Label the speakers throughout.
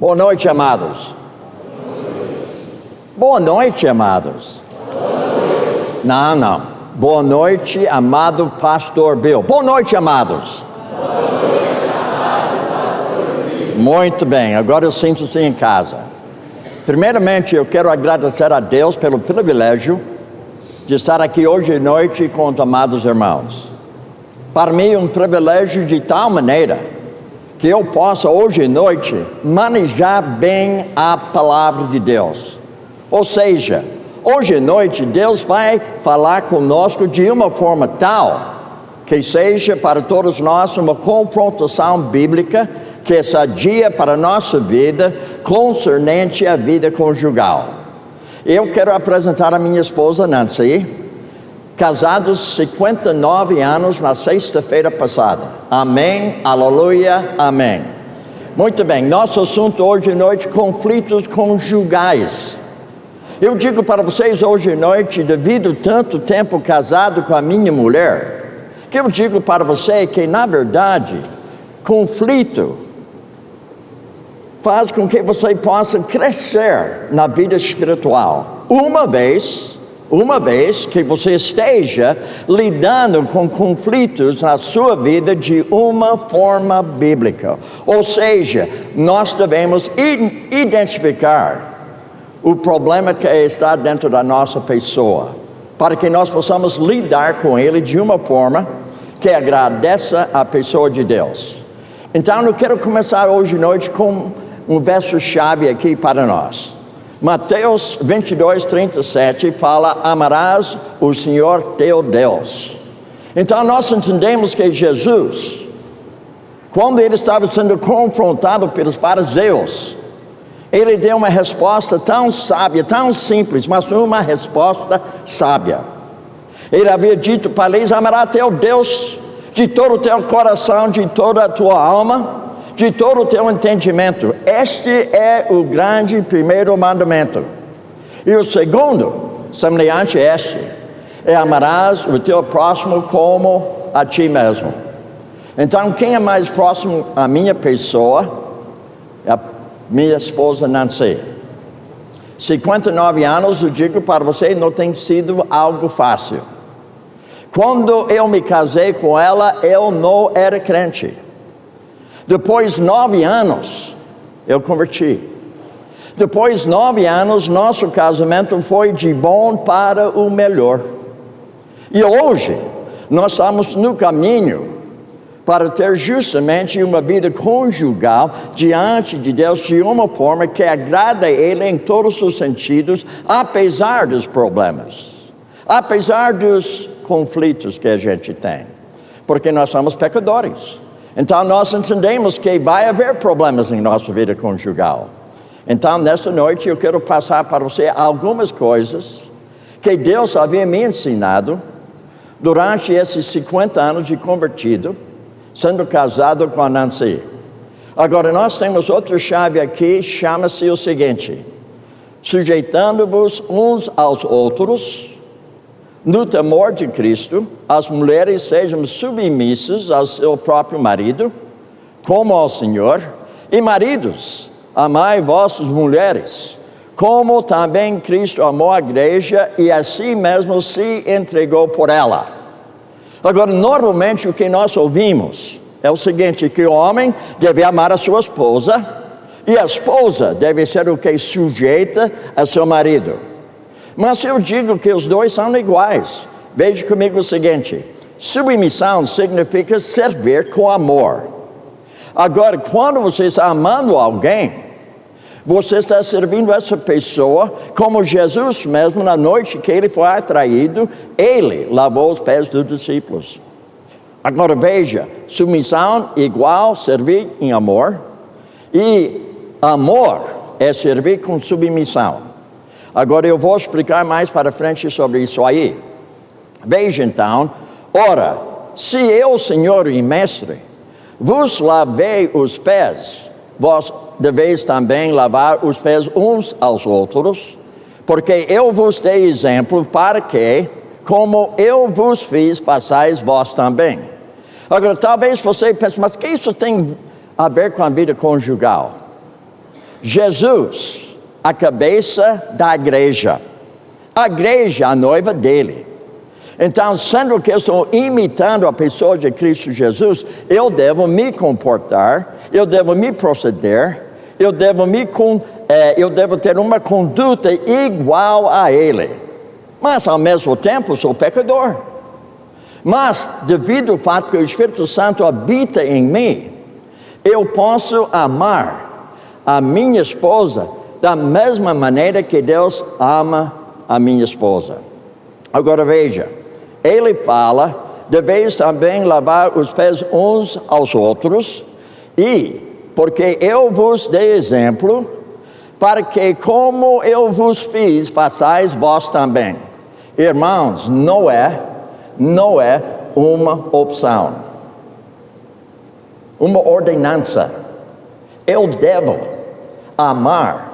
Speaker 1: Boa noite, amados. Boa noite, amados. Não. Boa noite, amado pastor Bill. Boa noite, amados. Muito bem, agora eu sinto-se em casa. Primeiramente, eu quero agradecer a Deus pelo privilégio de estar aqui hoje à noite com os amados irmãos. Para mim é um privilégio de tal maneira que eu possa hoje à noite manejar bem a palavra de Deus. Ou seja, hoje à noite Deus vai falar conosco de uma forma tal que seja para todos nós uma confrontação bíblica que é sadia para a nossa vida, concernente à vida conjugal. Eu quero apresentar a minha esposa Nancy, casados 59 anos na sexta-feira passada. Amém, aleluia, amém. Muito bem, nosso assunto hoje à noite, conflitos conjugais. Eu digo para vocês hoje à noite, devido tanto tempo casado com a minha mulher, que eu digo para você que na verdade, conflito faz com que você possa crescer na vida espiritual. Uma vez que você esteja lidando com conflitos na sua vida de uma forma bíblica. Ou seja, nós devemos identificar o problema que está dentro da nossa pessoa, para que nós possamos lidar com ele de uma forma que agradeça a pessoa de Deus. Então eu quero começar hoje à noite com um verso-chave aqui para nós. Mateus 22:37 fala: amarás o Senhor teu Deus. Então nós entendemos que Jesus, quando ele estava sendo confrontado pelos fariseus, ele deu uma resposta tão sábia, tão simples, mas uma resposta sábia. Ele havia dito para eles: amarás teu Deus de todo o teu coração, de toda a tua alma, de todo o teu entendimento. Este é o grande primeiro mandamento. E o segundo, semelhante a este, é: amarás o teu próximo como a ti mesmo. Então, quem é mais próximo à minha pessoa? É a minha esposa Nancy. 59 anos, eu digo para você, não tem sido algo fácil. Quando eu me casei com ela, eu não era crente. Depois de 9 anos, eu converti. Depois de 9 anos, nosso casamento foi de bom para o melhor. E hoje, nós estamos no caminho para ter justamente uma vida conjugal diante de Deus de uma forma que agrada a Ele em todos os sentidos, apesar dos problemas, apesar dos conflitos que a gente tem, porque nós somos pecadores. Então nós entendemos que vai haver problemas em nossa vida conjugal. Então nesta noite eu quero passar para você algumas coisas que Deus havia me ensinado durante esses 50 anos de convertido, sendo casado com a Nancy. Agora nós temos outra chave aqui, chama-se o seguinte: sujeitando-vos uns aos outros no temor de Cristo, as mulheres sejam submissas ao seu próprio marido, como ao Senhor, e maridos, amai vossas mulheres, como também Cristo amou a igreja e a si mesmo se entregou por ela. Agora, normalmente o que nós ouvimos é o seguinte, que o homem deve amar a sua esposa, e a esposa deve ser o que? Sujeita a seu marido. Mas eu digo que os dois são iguais. Veja comigo o seguinte: submissão significa servir com amor. Agora, quando você está amando alguém, você está servindo essa pessoa como Jesus mesmo, na noite que ele foi atraído, ele lavou os pés dos discípulos. Agora veja, submissão igual servir em amor, e amor é servir com submissão. Agora eu vou explicar mais para frente sobre isso aí. Veja então: ora, se eu, Senhor e Mestre, vos lavei os pés, vós deveis também lavar os pés uns aos outros, porque eu vos dei exemplo para que, como eu vos fiz, façais vós também. Agora talvez você pense: mas que isso tem a ver com a vida conjugal? Jesus, a cabeça da igreja. A igreja, a noiva dele. Então, sendo que eu estou imitando a pessoa de Cristo Jesus, eu devo me comportar, eu devo me proceder, eu devo ter uma conduta igual a Ele. Mas, ao mesmo tempo, sou pecador. Mas, devido ao fato que o Espírito Santo habita em mim, eu posso amar a minha esposa da mesma maneira que Deus ama a minha esposa. Agora veja, ele fala, deveis também lavar os pés uns aos outros, e porque eu vos dei exemplo, para que como eu vos fiz, façais vós também. Irmãos, não é uma opção, uma ordenança. Eu devo amar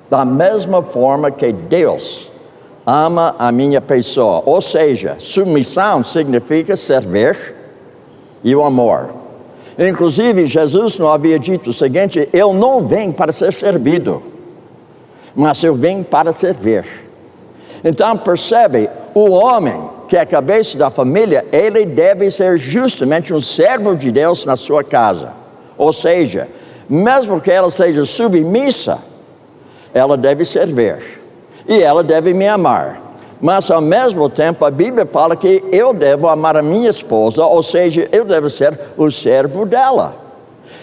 Speaker 1: da mesma forma que Deus ama a minha pessoa. Ou seja, submissão significa servir e o amor. Inclusive, Jesus não havia dito o seguinte: eu não venho para ser servido, mas eu venho para servir. Então percebe, o homem que é a cabeça da família, ele deve ser justamente um servo de Deus na sua casa. Ou seja, mesmo que ela seja submissa, ela deve servir e ela deve me amar. Mas ao mesmo tempo a Bíblia fala que eu devo amar a minha esposa, ou seja, eu devo ser o servo dela.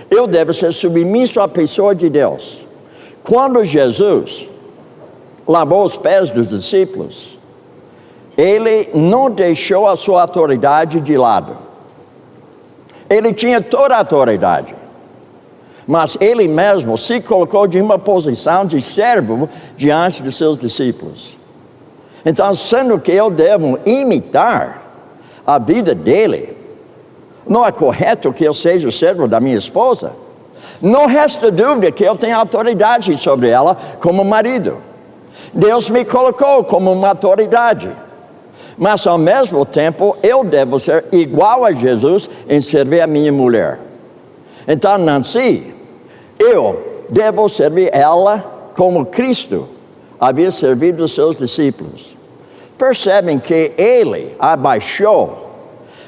Speaker 1: Eu devo ser submisso à pessoa de Deus. Quando Jesus lavou os pés dos discípulos, ele não deixou a sua autoridade de lado. Ele tinha toda a autoridade, mas ele mesmo se colocou de uma posição de servo diante de seus discípulos. Então, sendo que eu devo imitar a vida dele, não é correto que eu seja o servo da minha esposa? Não resta dúvida que eu tenho autoridade sobre ela como marido. Deus me colocou como uma autoridade. Mas ao mesmo tempo eu devo ser igual a Jesus em servir a minha mulher. Então, Nancy, eu devo servir ela como Cristo havia servido os seus discípulos. Percebem que ele abaixou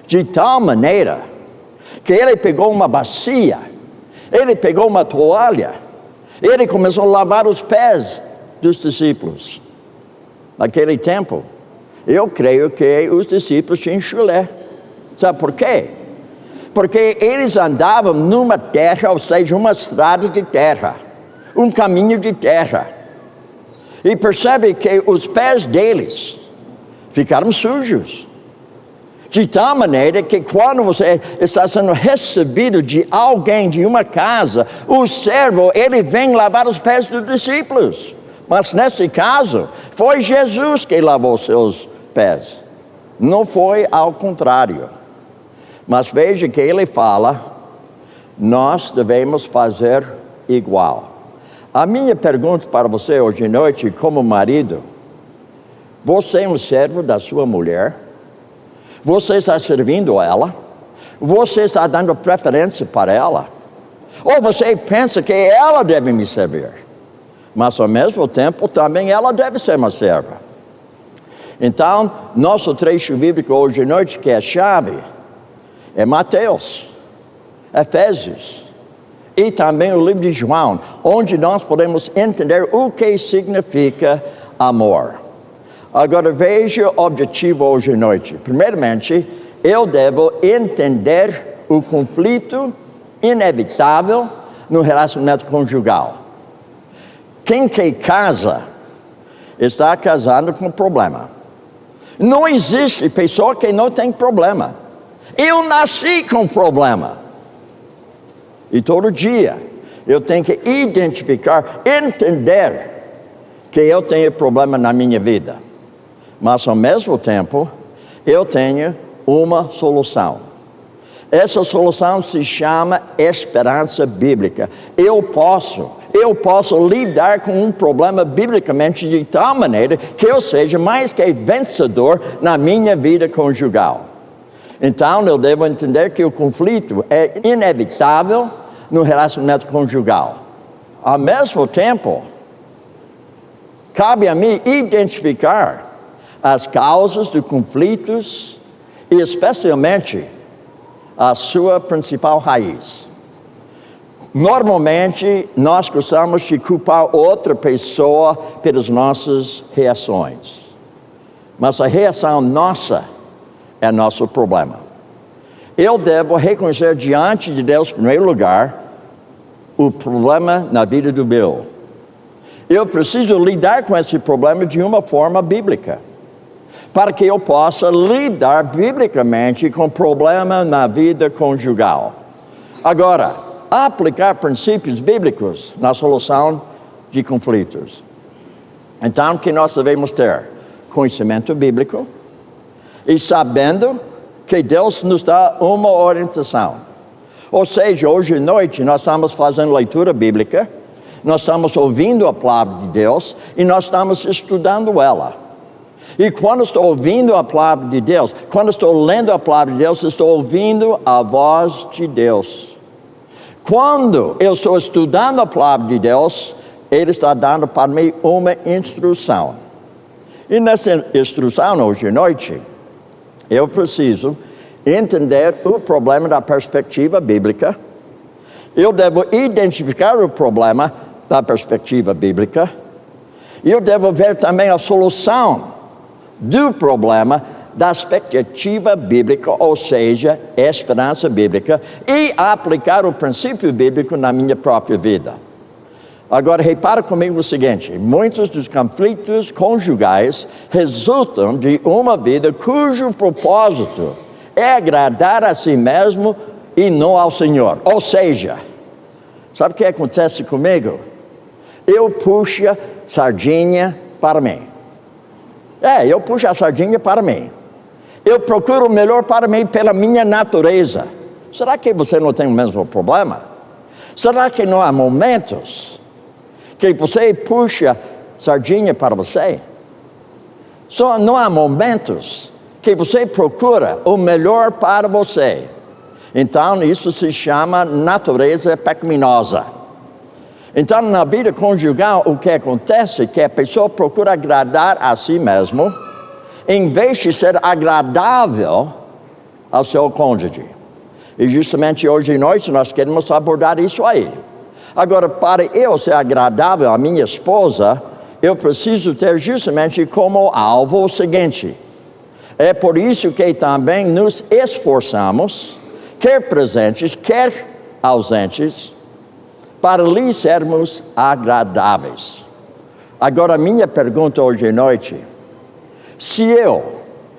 Speaker 1: de tal maneira que ele pegou uma bacia, ele pegou uma toalha, ele começou a lavar os pés dos discípulos. Naquele tempo, eu creio que os discípulos tinham chulé. Sabe por quê? Porque eles andavam numa terra, ou seja, uma estrada de terra, um caminho de terra. E percebe que os pés deles ficaram sujos. De tal maneira que quando você está sendo recebido de alguém, de uma casa, o servo, ele vem lavar os pés dos discípulos. Mas nesse caso, foi Jesus que lavou seus pés. Não foi ao contrário. Mas veja que ele fala, nós devemos fazer igual. A minha pergunta para você hoje à noite, como marido: você é um servo da sua mulher? Você está servindo ela? Você está dando preferência para ela? Ou você pensa que ela deve me servir? Mas ao mesmo tempo também ela deve ser uma serva. Então, nosso trecho bíblico hoje à noite, que é a chave, é Mateus, Efésios e também o livro de João, onde nós podemos entender o que significa amor. Agora veja o objetivo hoje à noite. Primeiramente, eu devo entender o conflito inevitável no relacionamento conjugal. Quem que casa está casando com problema. Não existe pessoa que não tem problema. Eu nasci com problema. E todo dia eu tenho que identificar, entender que eu tenho problema na minha vida. Mas ao mesmo tempo, eu tenho uma solução. Essa solução se chama esperança bíblica. Eu posso lidar com um problema biblicamente de tal maneira que eu seja mais que vencedor na minha vida conjugal. Então, eu devo entender que o conflito é inevitável no relacionamento conjugal. Ao mesmo tempo, cabe a mim identificar as causas de conflitos e especialmente a sua principal raiz. Normalmente, nós gostamos de culpar outra pessoa pelas nossas reações. Mas a reação nossa é nosso problema. Eu devo reconhecer diante de Deus, em primeiro lugar, o problema na vida do Bill. Eu preciso lidar com esse problema de uma forma bíblica, para que eu possa lidar biblicamente com o problema na vida conjugal. Agora, aplicar princípios bíblicos na solução de conflitos. Então, que nós devemos ter? Conhecimento bíblico e sabendo que Deus nos dá uma orientação. Ou seja, hoje à noite nós estamos fazendo leitura bíblica, nós estamos ouvindo a palavra de Deus e nós estamos estudando ela. E quando estou ouvindo a palavra de Deus, quando estou lendo a palavra de Deus, estou ouvindo a voz de Deus. Quando eu estou estudando a palavra de Deus, Ele está dando para mim uma instrução. E nessa instrução, hoje à noite, eu preciso entender o problema da perspectiva bíblica. Eu devo identificar o problema da perspectiva bíblica. E eu devo ver também a solução do problema da expectativa bíblica, ou seja, esperança bíblica, e aplicar o princípio bíblico na minha própria vida. Agora, repara comigo o seguinte: muitos dos conflitos conjugais resultam de uma vida cujo propósito é agradar a si mesmo e não ao Senhor. Ou seja, sabe o que acontece comigo? Eu puxo a sardinha para mim. Eu puxo a sardinha para mim. Eu procuro o melhor para mim pela minha natureza. Será que você não tem o mesmo problema? Será que não há momentos que você puxa sardinha para você? Só não há momentos que você procura o melhor para você. Então, isso se chama natureza pecaminosa. Então, na vida conjugal, o que acontece é que a pessoa procura agradar a si mesmo, em vez de ser agradável ao seu cônjuge. E justamente hoje à noite nós queremos abordar isso aí. Agora, para eu ser agradável à minha esposa, eu preciso ter justamente como alvo o seguinte: é por isso que também nos esforçamos, quer presentes, quer ausentes, para lhe sermos agradáveis. Agora, a minha pergunta hoje à noite: se eu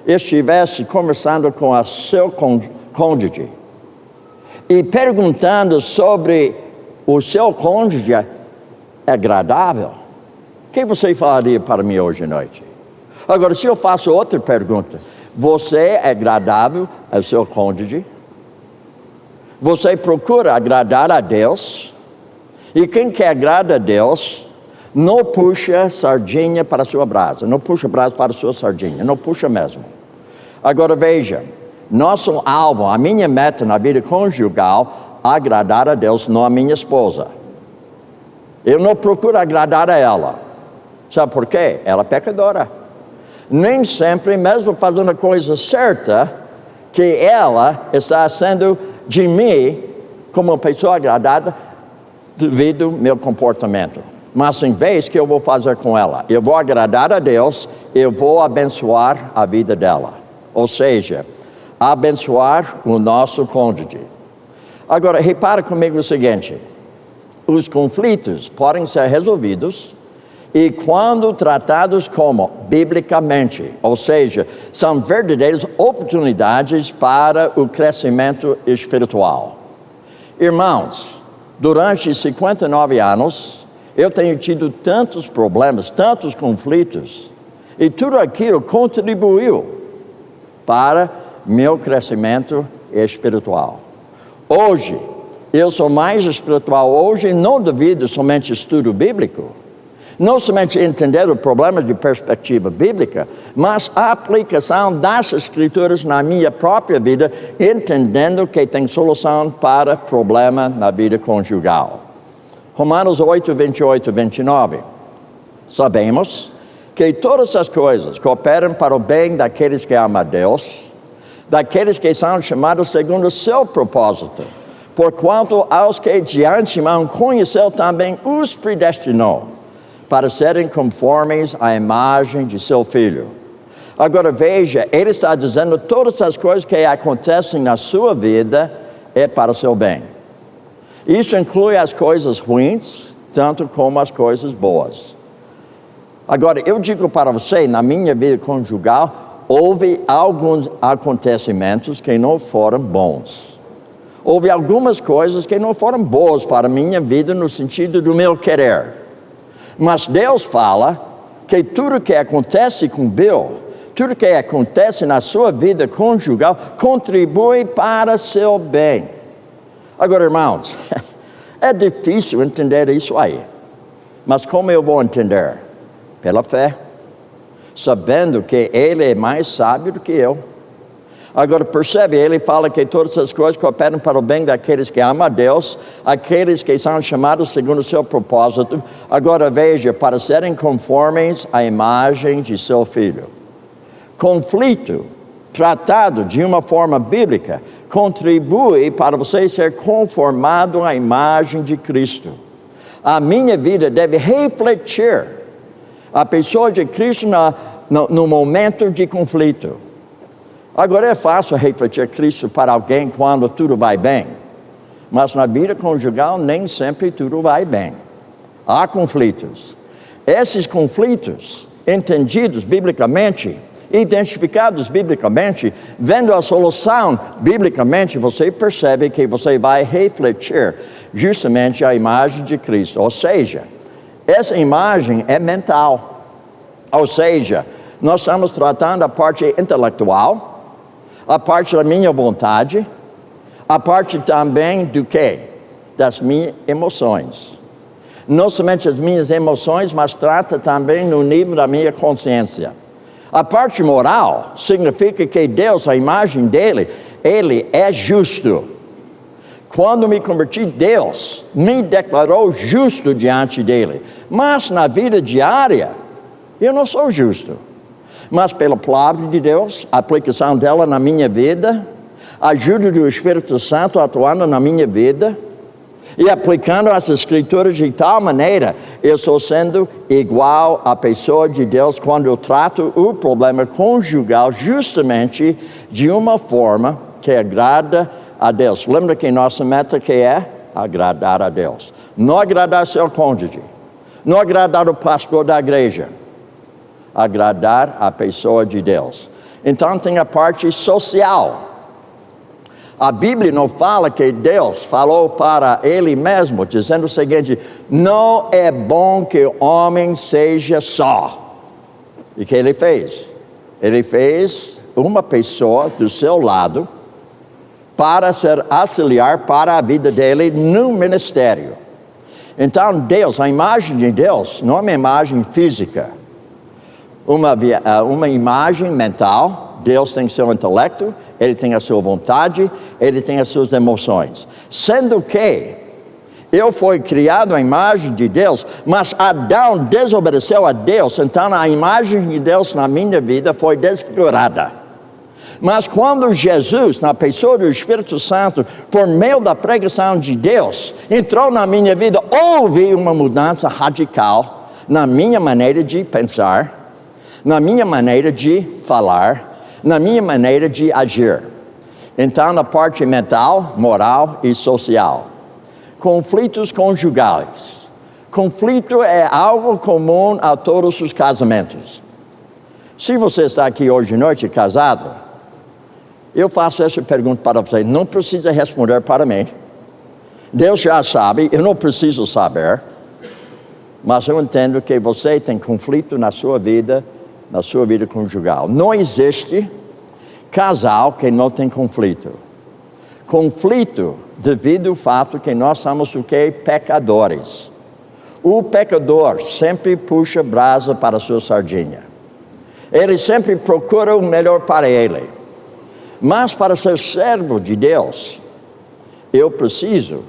Speaker 1: estivesse conversando com o seu cônjuge e perguntando sobre o seu cônjuge é agradável, o que você falaria para mim hoje à noite? Agora, se eu faço outra pergunta: você é agradável ao seu cônjuge? Você procura agradar a Deus? E quem quer agradar a Deus não puxa sardinha para a sua brasa, não puxa brasa para a sua sardinha, não puxa mesmo. Agora veja, nosso alvo, a minha meta na vida conjugal, agradar a Deus, não a minha esposa. Eu não procuro agradar a ela. Sabe por quê? Ela é pecadora. Nem sempre, mesmo fazendo a coisa certa, que ela está sendo de mim como uma pessoa agradada devido ao meu comportamento. Mas em vez que eu vou fazer com ela, eu vou agradar a Deus, eu vou abençoar a vida dela. Ou seja, abençoar o nosso cônjuge. Agora, repara comigo o seguinte: os conflitos podem ser resolvidos e quando tratados como biblicamente, ou seja, são verdadeiras oportunidades para o crescimento espiritual. Irmãos, durante 59 anos, eu tenho tido tantos problemas, tantos conflitos, e tudo aquilo contribuiu para meu crescimento espiritual. Hoje, eu sou mais espiritual hoje, não devido somente ao estudo bíblico, não somente entender o problema de perspectiva bíblica, mas a aplicação das Escrituras na minha própria vida, entendendo que tem solução para problema na vida conjugal. Romanos 8, 28 e 29. Sabemos que todas as coisas cooperam para o bem daqueles que amam a Deus, daqueles que são chamados segundo o seu propósito. Porquanto aos que de antemão conheceu também os predestinou, para serem conformes à imagem de seu Filho. Agora veja, ele está dizendo todas as coisas que acontecem na sua vida é para o seu bem. Isso inclui as coisas ruins, tanto como as coisas boas. Agora, eu digo para você, na minha vida conjugal, houve alguns acontecimentos que não foram bons. Houve algumas coisas que não foram boas para a minha vida no sentido do meu querer. Mas Deus fala que tudo que acontece com Bill, tudo que acontece na sua vida conjugal, contribui para seu bem. Agora, irmãos, é difícil entender isso aí. Mas como eu vou entender? Pela fé, sabendo que Ele é mais sábio do que eu. Agora percebe, Ele fala que todas as coisas cooperam para o bem daqueles que amam a Deus, aqueles que são chamados segundo o seu propósito. Agora veja, para serem conformes à imagem de seu Filho. Conflito, tratado de uma forma bíblica, contribui para você ser conformado à imagem de Cristo. A minha vida deve refletir a pessoa de Cristo no momento de conflito. Agora é fácil refletir Cristo para alguém quando tudo vai bem, mas na vida conjugal nem sempre tudo vai bem. Há conflitos. Esses conflitos, entendidos biblicamente, identificados biblicamente, vendo a solução biblicamente, você percebe que você vai refletir justamente a imagem de Cristo. Ou seja, essa imagem é mental. Ou seja, nós estamos tratando a parte intelectual, a parte da minha vontade, a parte também do quê? Das minhas emoções. Não somente as minhas emoções, mas trata também no nível da minha consciência. A parte moral significa que Deus, a imagem dele, Ele é justo. Quando me converti, Deus me declarou justo diante dele. Mas na vida diária, eu não sou justo. Mas pela palavra de Deus, a aplicação dela na minha vida, a ajuda do Espírito Santo atuando na minha vida, e aplicando as Escrituras de tal maneira, eu estou sendo igual à pessoa de Deus quando eu trato o problema conjugal justamente de uma forma que agrada a Deus. Lembra que nossa meta que é? Agradar a Deus. Não agradar seu cônjuge, não agradar o pastor da igreja, agradar a pessoa de Deus. Então tem a parte social. A Bíblia não fala que Deus falou para Ele mesmo, dizendo o seguinte: não é bom que o homem seja só. E o que Ele fez? Ele fez uma pessoa do seu lado para ser auxiliar para a vida dele no ministério. Então Deus, a imagem de Deus, não é uma imagem física, uma imagem mental. Deus tem seu intelecto, Ele tem a sua vontade, Ele tem as suas emoções. Sendo que eu fui criado à imagem de Deus, mas Adão desobedeceu a Deus, então a imagem de Deus na minha vida foi desfigurada. Mas quando Jesus, na pessoa do Espírito Santo, por meio da pregação de Deus, entrou na minha vida, houve uma mudança radical na minha maneira de pensar, na minha maneira de falar, na minha maneira de agir. Então, na parte mental, moral e social. Conflitos conjugais. Conflito é algo comum a todos os casamentos. Se você está aqui hoje à noite casado, eu faço essa pergunta para você. Não precisa responder para mim. Deus já sabe, eu não preciso saber. Mas eu entendo que você tem conflito na sua vida conjugal. Não existe casal que não tem conflito. Conflito devido ao fato que nós somos o quê? Pecadores. O pecador sempre puxa brasa para a sua sardinha. Ele sempre procura o melhor para ele. Mas para ser servo de Deus, eu preciso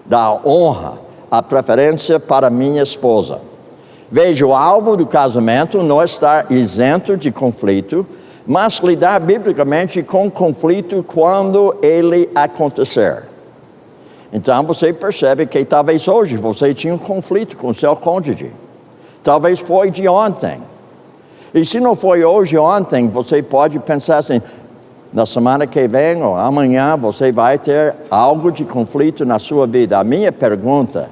Speaker 1: dar honra a preferência para minha esposa. Vejo o alvo do casamento não estar isento de conflito, mas lidar biblicamente com conflito quando ele acontecer. Então você percebe que talvez hoje você tinha um conflito com seu cônjuge. Talvez foi de ontem. E se não foi hoje ou ontem, você pode pensar assim, na semana que vem ou amanhã você vai ter algo de conflito na sua vida. A minha pergunta: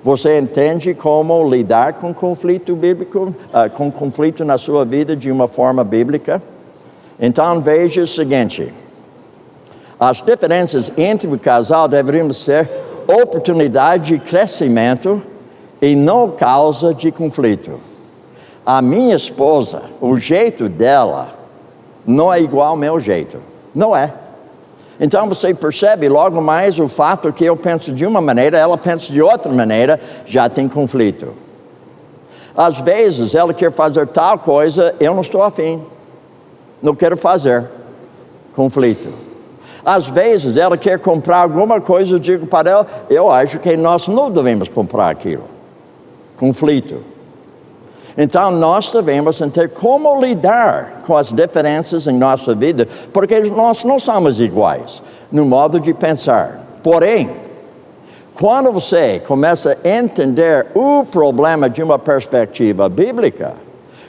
Speaker 1: você entende como lidar com conflito bíblico, com conflito na sua vida de uma forma bíblica? Então veja o seguinte: as diferenças entre o casal deveriam ser oportunidade de crescimento e não causa de conflito. A minha esposa, o jeito dela não é igual ao meu jeito. Não é. Então você percebe logo mais o fato que eu penso de uma maneira, ela pensa de outra maneira, já tem conflito. Às vezes ela quer fazer tal coisa, eu não estou afim. Não quero fazer. Conflito. Às vezes ela quer comprar alguma coisa, eu digo para ela, eu acho que nós não devemos comprar aquilo. Conflito. Então nós devemos entender como lidar com as diferenças em nossa vida, porque nós não somos iguais no modo de pensar. Porém, quando você começa a entender o problema de uma perspectiva bíblica,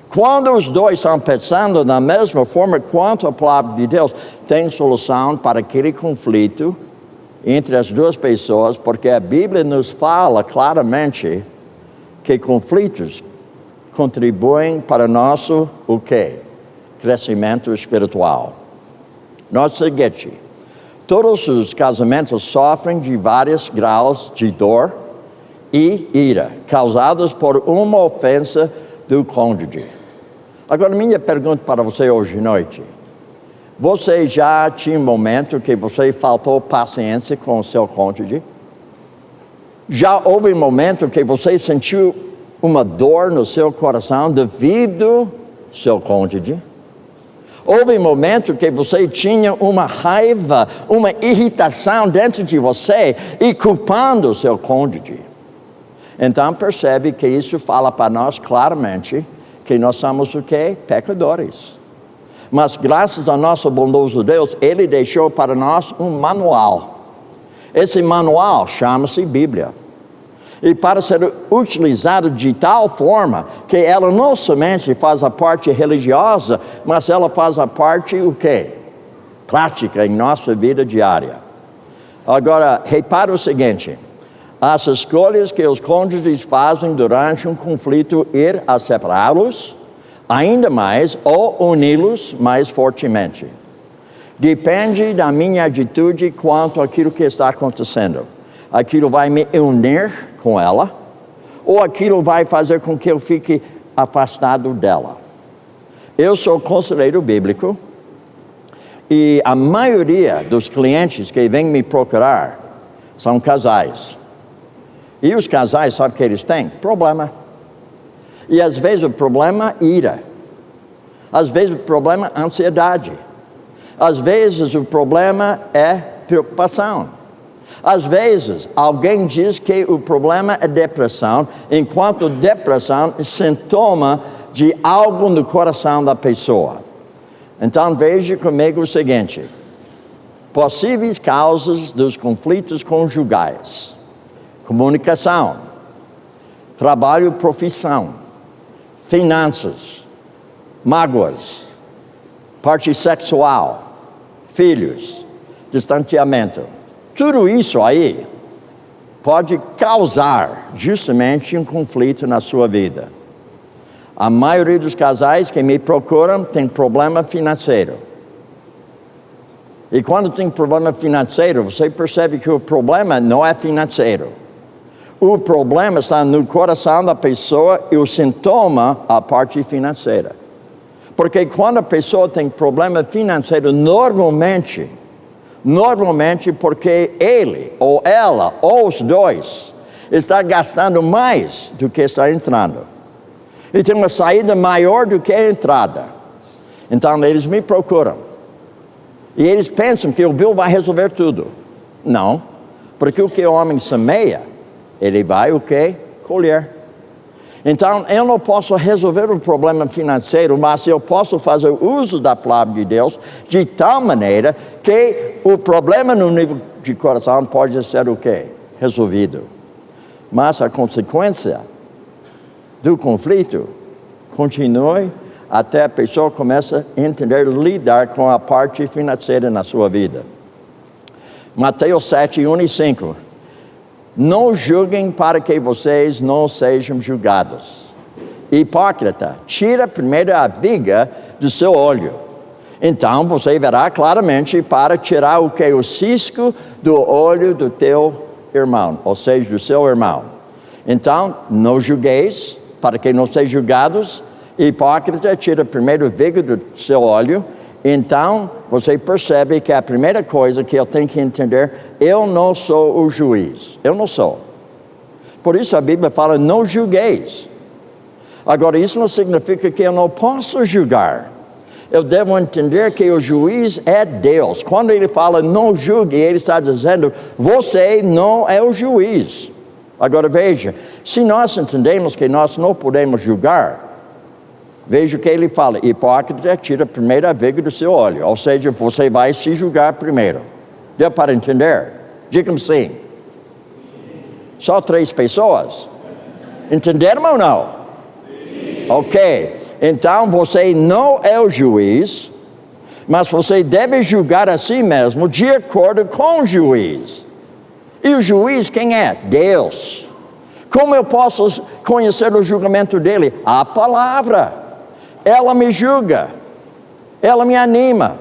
Speaker 1: quando os dois estão pensando da mesma forma quanto a palavra de Deus, tem solução para aquele conflito entre as duas pessoas, porque a Bíblia nos fala claramente que conflitos contribuem para nosso, o quê? Crescimento espiritual. Nota o seguinte: todos os casamentos sofrem de vários graus de dor e ira, causados por uma ofensa do cônjuge. Agora, minha pergunta para você hoje à noite: você já tinha um momento que você faltou paciência com o seu cônjuge? Já houve um momento que você sentiu uma dor no seu coração devido ao seu cônjuge? Houve um momento que você tinha uma raiva, uma irritação dentro de você e culpando o seu cônjuge? Então percebe que isso fala para nós claramente que nós somos o quê? Pecadores. Mas graças ao nosso bondoso Deus, Ele deixou para nós um manual. Esse manual chama-se Bíblia. E para ser utilizado de tal forma que ela não somente faz a parte religiosa, mas ela faz a parte o quê? Prática em nossa vida diária. Agora, repara o seguinte: as escolhas que os cônjuges fazem durante um conflito ir a separá-los ainda mais ou uni-los mais fortemente. Depende da minha atitude quanto àquilo que está acontecendo. Aquilo vai me unir com ela, ou aquilo vai fazer com que eu fique afastado dela. Eu sou conselheiro bíblico e a maioria dos clientes que vêm me procurar são casais. E os casais, sabe o que eles têm? Problema. E às vezes o problema é ira. Às vezes o problema é ansiedade. Às vezes o problema é preocupação. Às vezes, alguém diz que o problema é depressão, enquanto depressão é sintoma de algo no coração da pessoa. Então, veja comigo o seguinte: possíveis causas dos conflitos conjugais: comunicação, trabalho, profissão, finanças, mágoas, parte sexual, filhos, distanciamento. Tudo isso aí pode causar justamente um conflito na sua vida. A maioria dos casais que me procuram tem problema financeiro. E quando tem problema financeiro, você percebe que o problema não é financeiro. O problema está no coração da pessoa e o sintoma, a parte financeira. Porque quando a pessoa tem problema financeiro, normalmente porque ele, ou ela, ou os dois, está gastando mais do que está entrando. E tem uma saída maior do que a entrada. Então eles me procuram. E eles pensam que o Bill vai resolver tudo. Não, porque o que o homem semeia, ele vai o quê? Colher. Então, eu não posso resolver o problema financeiro, mas eu posso fazer uso da palavra de Deus de tal maneira que o problema no nível de coração pode ser o quê? Resolvido. Mas a consequência do conflito continue até a pessoa comece a entender lidar com a parte financeira na sua vida. Mateus 7, 1 e 5. Não julguem para que vocês não sejam julgados. Hipócrita, tira primeiro a viga do seu olho. Então você verá claramente para tirar o que? O cisco do olho do teu irmão, ou seja, do seu irmão. Então, não julgueis, para que não sejam julgados. Hipócrita, tira primeiro a viga do seu olho. Então, você percebe que a primeira coisa que eu tenho que entender, eu não sou o juiz. Eu não sou. Por isso a Bíblia fala, não julgueis. Agora, isso não significa que eu não posso julgar. Eu devo entender que o juiz é Deus. Quando ele fala, não julgue, ele está dizendo, você não é o juiz. Agora, veja, se nós entendemos que nós não podemos julgar, veja o que ele fala, hipócrita, tira primeiro a viga do seu olho. Ou seja, você vai se julgar primeiro. Deu para entender? Diga-me sim. Só 3 pessoas? Entenderam ou não? Sim. Ok. Então você não é o juiz, mas você deve julgar a si mesmo de acordo com o juiz. E o juiz quem é? Deus. Como eu posso conhecer o julgamento dele? A palavra. Ela me julga, ela me anima,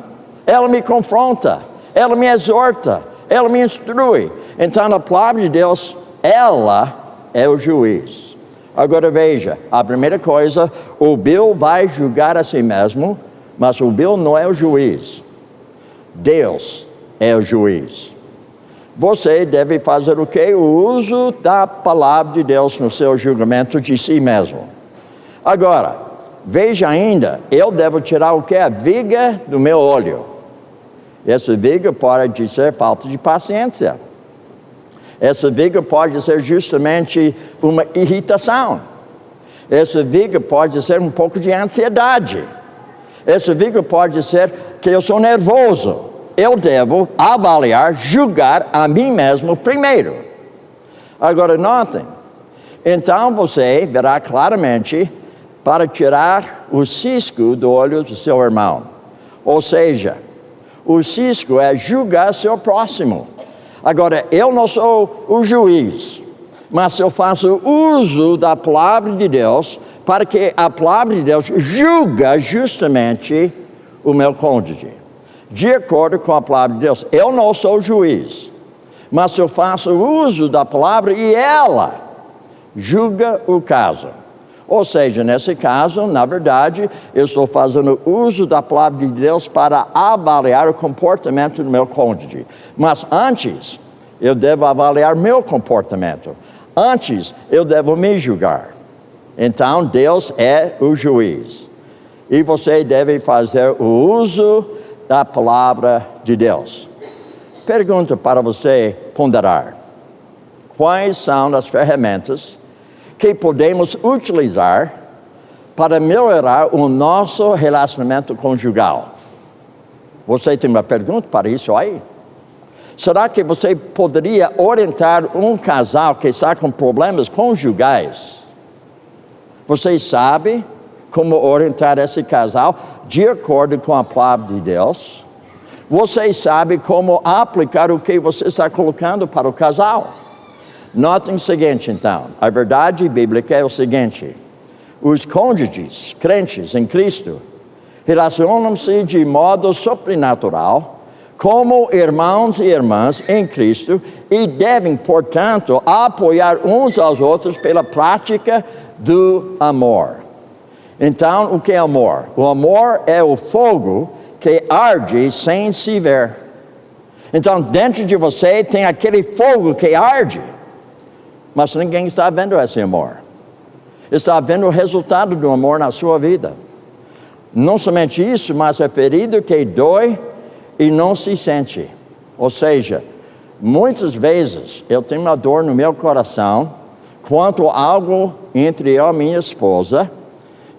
Speaker 1: ela me confronta, ela me exorta, ela me instrui. Então, a palavra de Deus, ela é o juiz. Agora veja, a primeira coisa, o Bill vai julgar a si mesmo, mas o Bill não é o juiz. Deus é o juiz. Você deve fazer o quê? O uso da palavra de Deus no seu julgamento de si mesmo. Agora, veja ainda, eu devo tirar o que? A viga do meu olho. Essa viga pode ser falta de paciência. Essa viga pode ser justamente uma irritação. Essa viga pode ser um pouco de ansiedade. Essa viga pode ser que eu sou nervoso. Eu devo avaliar, julgar a mim mesmo primeiro. Agora notem, então você verá claramente para tirar o cisco do olho do seu irmão. Ou seja, o cisco é julgar seu próximo. Agora, eu não sou o juiz, mas eu faço uso da palavra de Deus para que a palavra de Deus julga justamente o meu cônjuge. De acordo com a palavra de Deus, eu não sou o juiz, mas eu faço uso da palavra e ela julga o caso. Ou seja, nesse caso, na verdade, eu estou fazendo uso da palavra de Deus para avaliar o comportamento do meu cônjuge. Mas antes, eu devo avaliar meu comportamento. Antes, eu devo me julgar. Então, Deus é o juiz. E você deve fazer o uso da palavra de Deus. Pergunta para você ponderar. Quais são as ferramentas que podemos utilizar para melhorar o nosso relacionamento conjugal? Você tem uma pergunta para isso aí? Será que você poderia orientar um casal que está com problemas conjugais? Você sabe como orientar esse casal de acordo com a palavra de Deus? Você sabe como aplicar o que você está colocando para o casal? Notem o seguinte, então, a verdade bíblica é o seguinte: os cônjuges, crentes em Cristo, relacionam-se de modo sobrenatural como irmãos e irmãs em Cristo e devem, portanto, apoiar uns aos outros pela prática do amor. Então, o que é amor? O amor é o fogo que arde sem se ver. Então, dentro de você tem aquele fogo que arde, mas ninguém está vendo esse amor. Está vendo o resultado do amor na sua vida. Não somente isso, mas é ferido que dói e não se sente. Ou seja, Muitas vezes eu tenho uma dor no meu coração quanto a algo entre eu e minha esposa,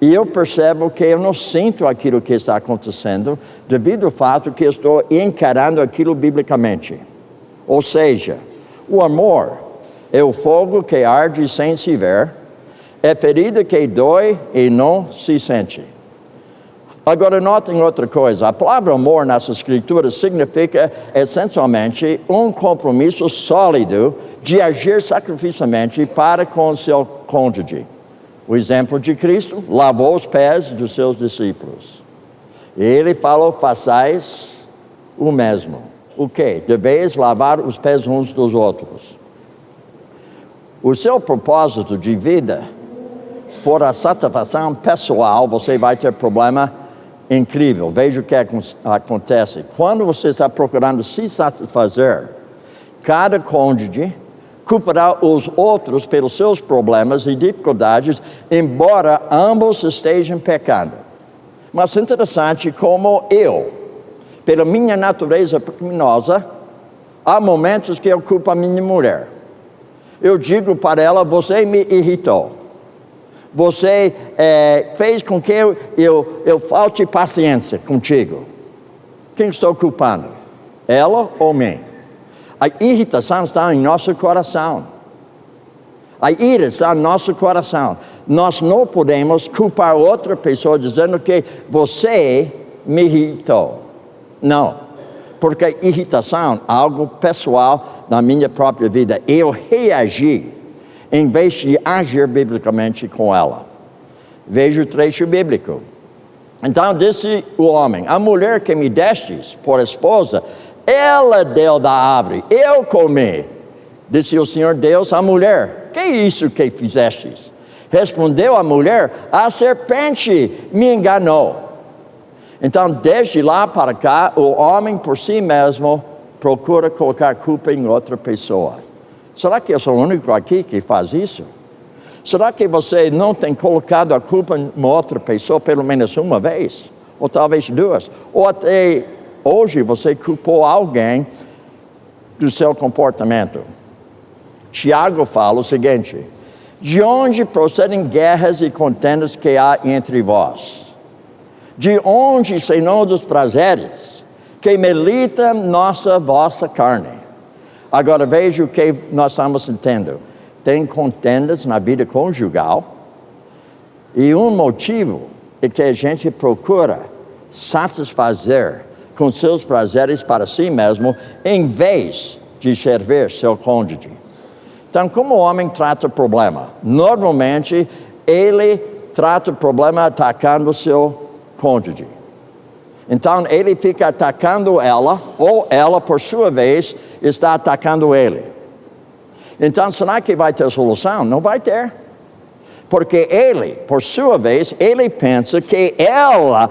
Speaker 1: e eu percebo que eu não sinto aquilo que está acontecendo devido ao fato que eu estou encarando aquilo biblicamente. Ou seja, o amor é o fogo que arde sem se ver, é ferida que dói e não se sente. Agora notem outra coisa, a palavra amor nessa escritura significa essencialmente um compromisso sólido de agir sacrificialmente para com o seu cônjuge. O exemplo de Cristo lavou os pés dos seus discípulos. Ele falou, façais o mesmo. O quê? Deveis lavar os pés uns dos outros. O seu propósito de vida for a satisfação pessoal, você vai ter problema incrível. Veja o que acontece. Quando você está procurando se satisfazer, cada cônjuge culpará os outros pelos seus problemas e dificuldades, embora ambos estejam pecando. Mas é interessante como eu, pela minha natureza pecaminosa, há momentos que eu culpo a minha mulher. Eu digo para ela, você me irritou. Você fez com que eu falte paciência contigo. Quem estou culpando? Ela ou mim? A irritação está em nosso coração. A ira está em nosso coração. Nós não podemos culpar outra pessoa dizendo que você me irritou. Não, porque irritação é algo pessoal na minha própria vida. Eu reagi em vez de agir biblicamente com ela. Veja o trecho bíblico. Então disse o homem, a mulher que me destes por esposa, ela deu da árvore, eu comi. Disse o Senhor Deus à mulher, que é isso que fizestes? Respondeu a mulher, a serpente me enganou. Então desde lá para cá, o homem por si mesmo procura colocar culpa em outra pessoa. Será que eu sou o único aqui que faz isso? Será que você não tem colocado a culpa em uma outra pessoa pelo menos uma vez? Ou talvez duas? Ou até hoje você culpou alguém do seu comportamento? Tiago fala o seguinte, de onde procedem guerras e contendas que há entre vós? De onde, senão dos prazeres, que milita vossa carne? Agora veja o que nós estamos entendendo. Tem contendas na vida conjugal e um motivo é que a gente procura satisfazer com seus prazeres para si mesmo em vez de servir seu cônjuge. Então, como o homem trata o problema? Normalmente, ele trata o problema atacando o seu cônjuge. Então ele fica atacando ela, ou ela, por sua vez, está atacando ele. Então, será que vai ter solução? Não vai ter. Porque ele, por sua vez, ele pensa que ela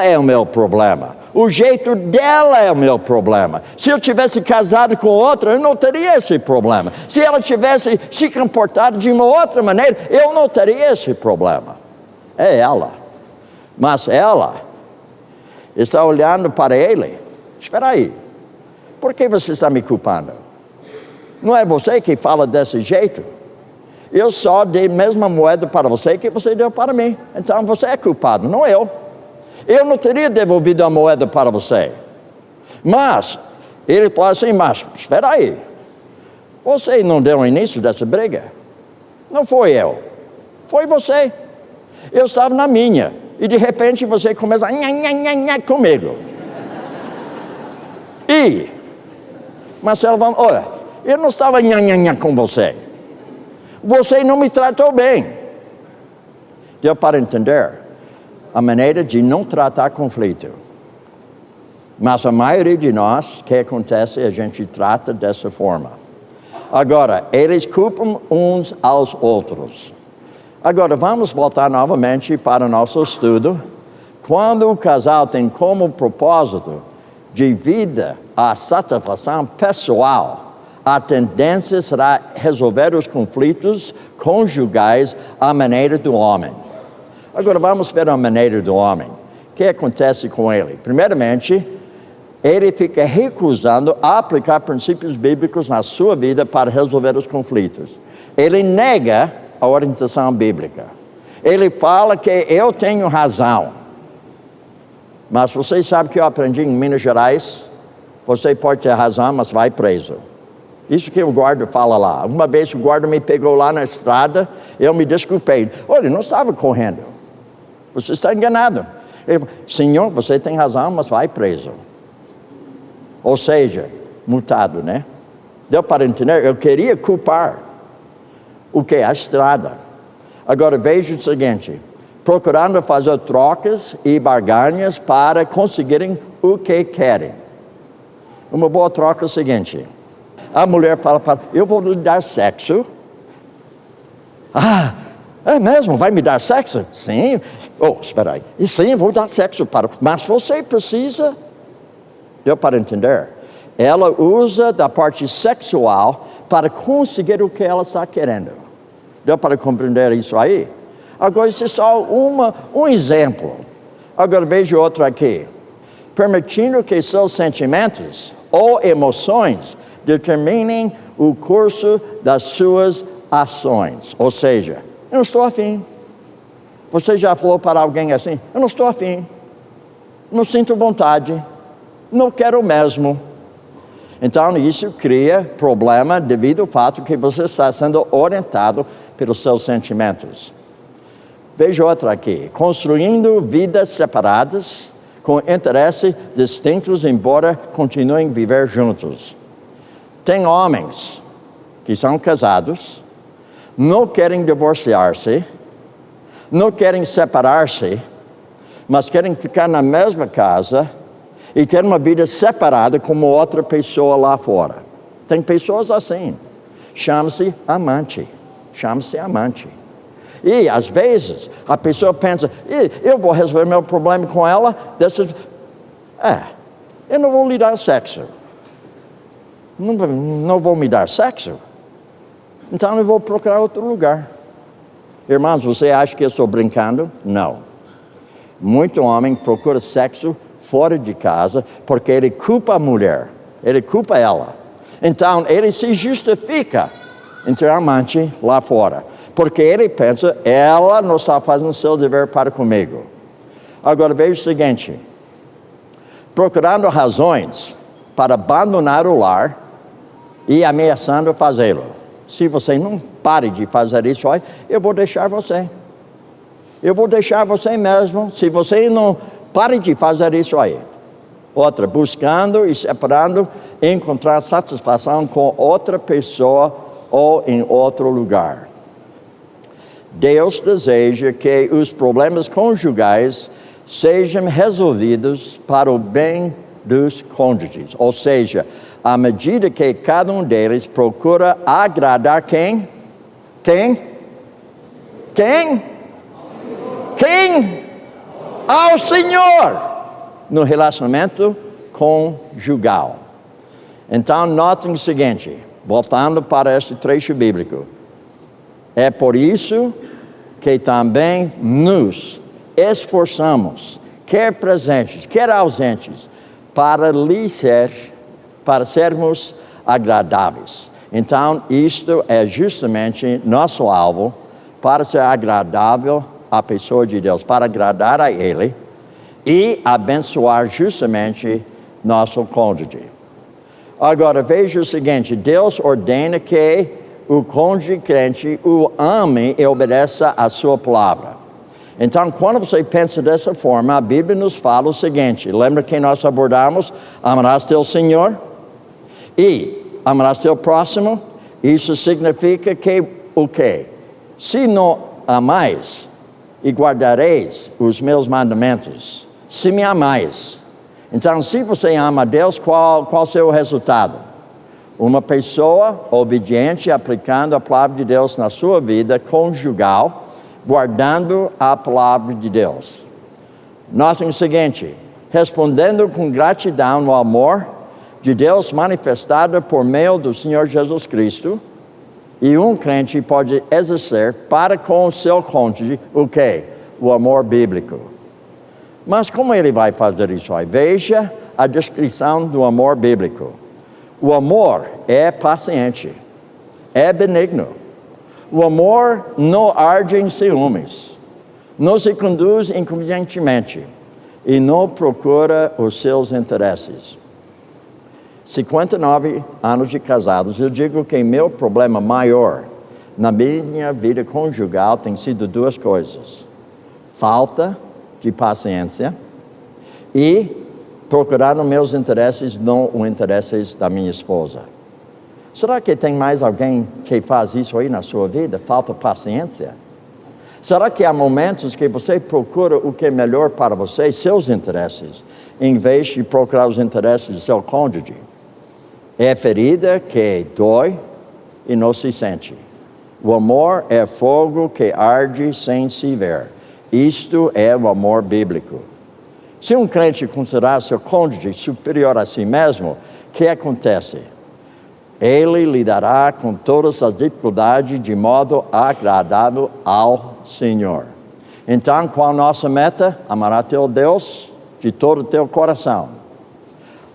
Speaker 1: é o meu problema. O jeito dela é o meu problema. Se eu tivesse casado com outra, eu não teria esse problema. Se ela tivesse se comportado de uma outra maneira, eu não teria esse problema. É ela. Mas ela está olhando para ele. Espera aí, por que você está me culpando? Não é você que fala desse jeito? Eu só dei a mesma moeda para você que você deu para mim. Então você é culpado, não eu. Eu não teria devolvido a moeda para você. Mas, ele fala assim, mas espera aí. Você não deu o início dessa briga? Não foi eu. Foi você. Eu estava na minha. E de repente você começa a nha comigo. E Marcelo, olha, eu não estava nha com você. Você não me tratou bem. Deu para entender a maneira de não tratar conflito. Mas a maioria de nós, o que acontece, a gente trata dessa forma. Agora, eles culpam uns aos outros. Agora, vamos voltar novamente para o nosso estudo. Quando o casal tem como propósito de vida a satisfação pessoal, a tendência será resolver os conflitos conjugais à maneira do homem. Agora, vamos ver a maneira do homem. O que acontece com ele? Primeiramente, ele fica recusando aplicar princípios bíblicos na sua vida para resolver os conflitos. Ele nega a orientação bíblica. Ele fala que eu tenho razão. Mas você sabe que eu aprendi em Minas Gerais? Você pode ter razão, mas vai preso. Isso que o guarda fala lá. Uma vez o guarda me pegou lá na estrada, eu me desculpei. Olha, não estava correndo. Você está enganado. Ele falou, senhor, você tem razão, mas vai preso. Ou seja, multado, né? Deu para entender? Eu queria culpar o que? A estrada. Agora veja o seguinte, procurando fazer trocas e barganhas para conseguirem o que querem. Uma boa troca é o seguinte, a mulher fala para eu vou lhe dar sexo. Ah, é mesmo? Vai me dar sexo? Sim. Oh, espera aí. E sim, vou dar sexo para... Mas você precisa... Deu para entender? Ela usa da parte sexual para conseguir o que ela está querendo. Deu para compreender isso aí? Agora, isso é só um exemplo. Agora, veja outro aqui. Permitindo que seus sentimentos ou emoções determinem o curso das suas ações. Ou seja, eu não estou afim. Você já falou para alguém assim? Eu não estou afim. Não sinto vontade. Não quero mesmo. Então, isso cria problema devido ao fato que você está sendo orientado pelos seus sentimentos. Veja outra aqui. Construindo vidas separadas, com interesses distintos, embora continuem a viver juntos. Tem homens que são casados, não querem divorciar-se, não querem separar-se, mas querem ficar na mesma casa e ter uma vida separada como outra pessoa lá fora. Tem pessoas assim. Chama-se amante. Chama-se amante. E, às vezes, a pessoa pensa, eu vou resolver meu problema com ela, eu não vou lhe dar sexo. Não vou me dar sexo? Então eu vou procurar outro lugar. Irmãos, você acha que eu estou brincando? Não. Muito homem procura sexo fora de casa porque ele culpa a mulher, ele culpa ela. Então ele se justifica em ter amante lá fora, porque ele pensa, ela não está fazendo o seu dever para comigo. Agora veja o seguinte, procurando razões para abandonar o lar e ameaçando fazê-lo. Se você não pare de fazer isso, eu vou deixar você. Eu vou deixar você mesmo, se você não pare de fazer isso aí. Outra, buscando e separando, encontrar satisfação com outra pessoa ou em outro lugar. Deus deseja que os problemas conjugais sejam resolvidos para o bem dos cônjuges. Ou seja, à medida que cada um deles procura agradar quem? Quem? Quem? Quem? Ao Senhor! No relacionamento conjugal. Então, notem o seguinte, voltando para este trecho bíblico. É por isso que também nos esforçamos, quer presentes, quer ausentes, para sermos agradáveis. Então, isto é justamente nosso alvo, para ser agradável à pessoa de Deus, para agradar a Ele e abençoar justamente nosso cônjuge. Agora, veja o seguinte, Deus ordena que o cônjuge crente o ame e obedeça a sua palavra. Então, quando você pensa dessa forma, a Bíblia nos fala o seguinte, lembra que nós abordamos, amarás teu Senhor e amarás teu próximo, isso significa que o quê? Se não amais e guardareis os meus mandamentos, se me amais. Então, se você ama a Deus, qual é o seu resultado? Uma pessoa obediente, aplicando a palavra de Deus na sua vida conjugal, guardando a palavra de Deus. Notem o seguinte, respondendo com gratidão no amor de Deus manifestado por meio do Senhor Jesus Cristo, e um crente pode exercer para com o seu cônjuge o quê? O amor bíblico. Mas como ele vai fazer isso aí? Veja a descrição do amor bíblico. O amor é paciente, é benigno. O amor não arde em ciúmes, não se conduz inconvenientemente e não procura os seus interesses. 59 anos de casados, eu digo que meu problema maior na minha vida conjugal tem sido duas coisas: falta de paciência e procurar os meus interesses, não os interesses da minha esposa. Será que tem mais alguém que faz isso aí na sua vida? Falta paciência? Será que há momentos que você procura o que é melhor para você, seus interesses, em vez de procurar os interesses do seu cônjuge? É ferida que dói e não se sente. O amor é fogo que arde sem se ver. Isto é o amor bíblico. Se um crente considerar seu cônjuge superior a si mesmo, o que acontece? Ele lidará com todas as dificuldades de modo agradável ao Senhor. Então, qual a nossa meta? Amar teu Deus de todo o teu coração.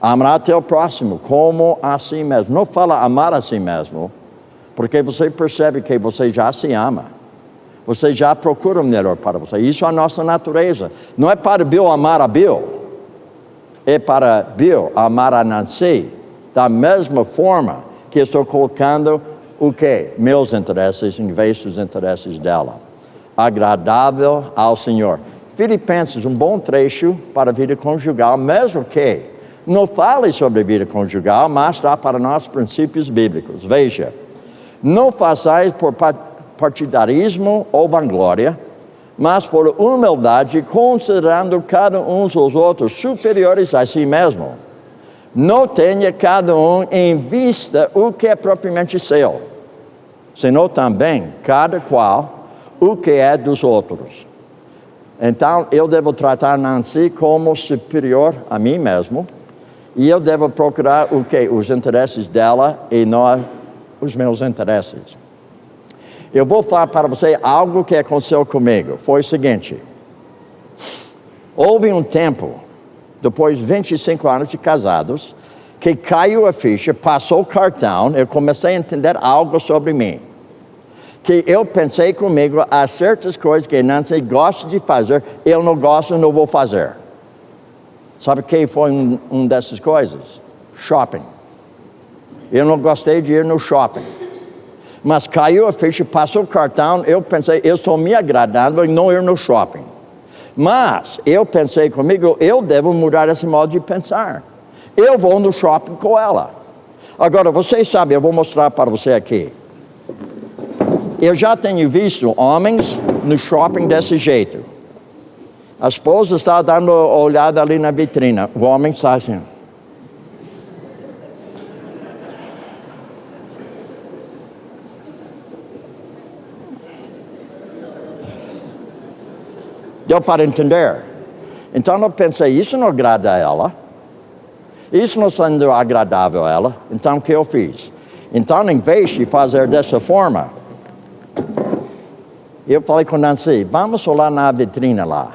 Speaker 1: Amar teu próximo como a si mesmo. Não fala amar a si mesmo, porque você percebe que você já se ama. Você já procura o melhor para você. Isso é a nossa natureza. Não é para Bill amar a Bill. É para Bill amar a Nancy. Da mesma forma que estou colocando o quê? Meus interesses em vez dos interesses dela. Agradável ao Senhor. Filipenses, um bom trecho para a vida conjugal, mesmo que não fale sobre a vida conjugal, mas dá para nós princípios bíblicos. Veja, não façais por partidarismo ou vanglória, mas por humildade, considerando cada um os outros superiores a si mesmo. Não tenha cada um em vista o que é propriamente seu, senão também cada qual o que é dos outros. Então, eu devo tratar Nancy como superior a mim mesmo, e eu devo procurar o que? Os interesses dela e não os meus interesses. Eu vou falar para você algo que aconteceu comigo. Foi o seguinte: houve um tempo, depois de 25 anos de casados, que caiu a ficha, passou o cartão, eu comecei a entender algo sobre mim. Que eu pensei comigo, há certas coisas que Nancy gosta de fazer, eu não gosto, não vou fazer. Sabe o que foi uma dessas coisas? Shopping. Eu não gostei de ir no shopping. Mas caiu a ficha, passou o cartão, eu pensei, eu estou me agradando em não ir no shopping. Mas eu pensei comigo, eu devo mudar esse modo de pensar. Eu vou no shopping com ela. Agora, vocês sabem, eu vou mostrar para você aqui. Eu já tenho visto homens no shopping desse jeito. A esposa está dando uma olhada ali na vitrina. O homem está assim. Deu para entender? Então eu pensei, isso não agrada a ela. Isso não sendo agradável a ela. Então o que eu fiz? Então, em vez de fazer dessa forma, eu falei com Nancy, vamos lá na vitrina lá.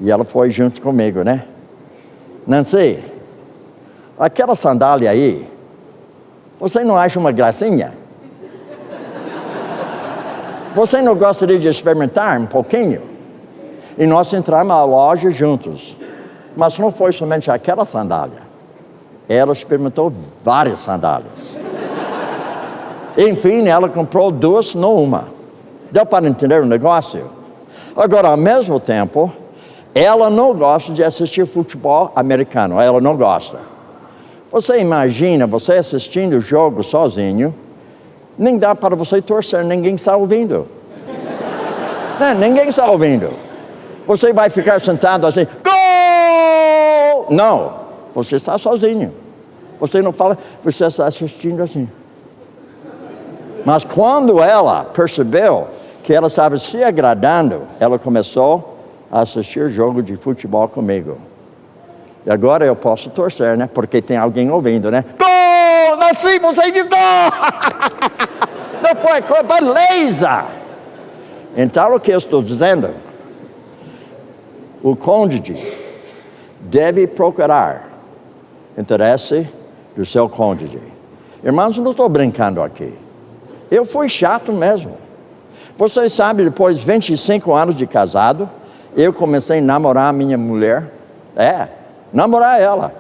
Speaker 1: E ela foi junto comigo, né? Nancy, aquela sandália aí, você não acha uma gracinha? Você não gostaria de experimentar um pouquinho? E nós entramos na loja juntos. Mas não foi somente aquela sandália. Ela experimentou várias sandálias. Enfim, ela comprou duas, não uma. Deu para entender o negócio? Agora, ao mesmo tempo, ela não gosta de assistir futebol americano. Ela não gosta. Você imagina você assistindo o jogo sozinho, nem dá para você torcer, ninguém está ouvindo. Ninguém está ouvindo. Você vai ficar sentado assim, gol! Não, você está sozinho. Você não fala, você está assistindo assim. Mas quando ela percebeu que ela estava se agradando, ela começou a assistir jogo de futebol comigo. E agora eu posso torcer, né? Porque tem alguém ouvindo, né? Gol! Nancy, você gritou! Não foi, beleza! Então o que eu estou dizendo? O cônjuge deve procurar interesse do seu cônjuge. Irmãos, não estou brincando aqui. Eu fui chato mesmo. Vocês sabem, depois de 25 anos de casado, eu comecei a namorar a minha mulher. Namorar ela.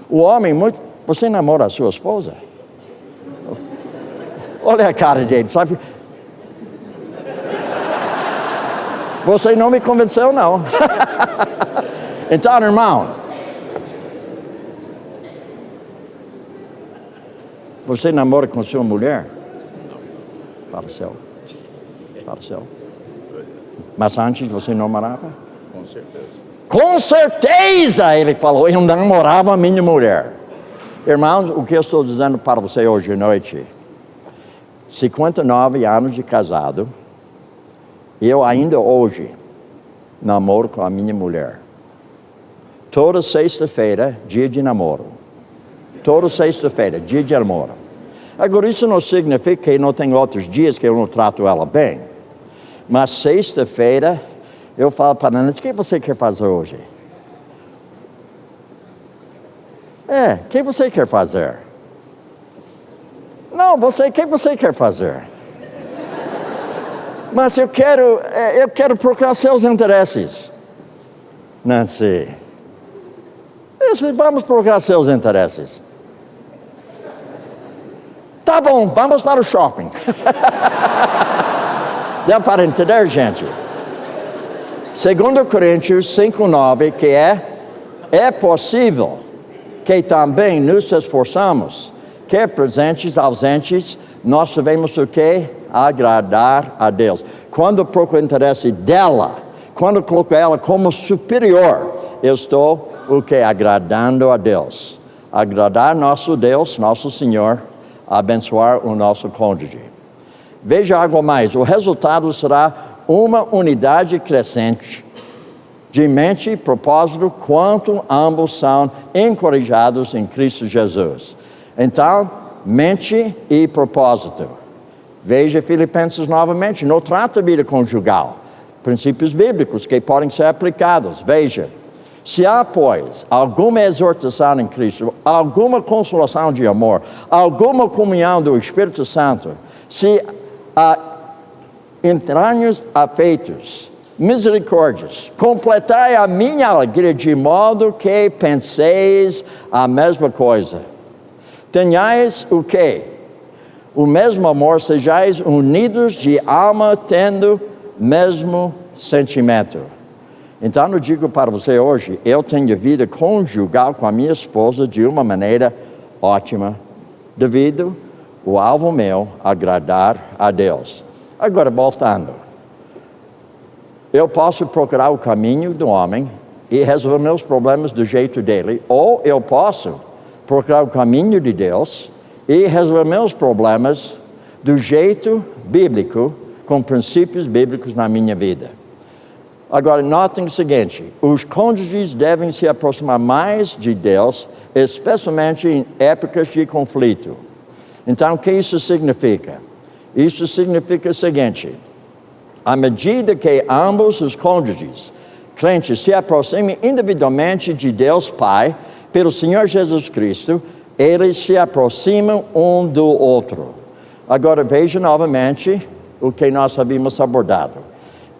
Speaker 1: O homem muito... Você namora a sua esposa? Olha a cara dele, sabe? Você não me convenceu, não. Então, irmão, você namora com sua mulher? Fala o céu. Fala o céu. Mas antes você namorava?
Speaker 2: Com certeza.
Speaker 1: Com certeza, ele falou, eu namorava a minha mulher. Irmãos, o que eu estou dizendo para você hoje à noite, 59 anos de casado, eu ainda hoje namoro com a minha mulher. Toda sexta-feira, dia de namoro. Toda sexta-feira, dia de namoro. Agora, isso não significa que não tem outros dias que eu não trato ela bem. Mas sexta-feira, eu falo para ela, o que você quer fazer hoje? O que você quer fazer? Não, o que você quer fazer? Mas eu quero procurar seus interesses. Nancy, vamos procurar seus interesses. Tá bom, vamos para o shopping. Dá para entender, gente? 2 Coríntios 5:9, que é possível que também nos esforçamos, quer presentes, ausentes, nós devemos o quê? Agradar a Deus. Quando procuro o interesse dela, quando coloco ela como superior, eu estou o quê? Agradando a Deus. Agradar nosso Deus, nosso Senhor, abençoar o nosso cônjuge. Veja algo mais, o resultado será uma unidade crescente de mente e propósito, quanto ambos são encorajados em Cristo Jesus. Então, mente e propósito. Veja Filipenses novamente, não trata vida conjugal. Princípios bíblicos que podem ser aplicados. Veja, se há, pois, alguma exortação em Cristo, alguma consolação de amor, alguma comunhão do Espírito Santo, se há entranhos afeitos, misericórdias, completai a minha alegria de modo que penseis a mesma coisa. Tenhais o quê? O mesmo amor, sejais unidos de alma, tendo mesmo sentimento. Então eu digo para você hoje, eu tenho vida conjugal com a minha esposa de uma maneira ótima, devido o alvo meu agradar a Deus. Agora, voltando. Eu posso procurar o caminho do homem e resolver meus problemas do jeito dele, ou eu posso procurar o caminho de Deus e resolver meus problemas do jeito bíblico, com princípios bíblicos na minha vida. Agora, notem o seguinte, os cônjuges devem se aproximar mais de Deus, especialmente em épocas de conflito. Então, o que isso significa? Isso significa o seguinte, à medida que ambos os cônjuges, crentes, se aproximem individualmente de Deus Pai, pelo Senhor Jesus Cristo, eles se aproximam um do outro. Agora, veja novamente o que nós havíamos abordado.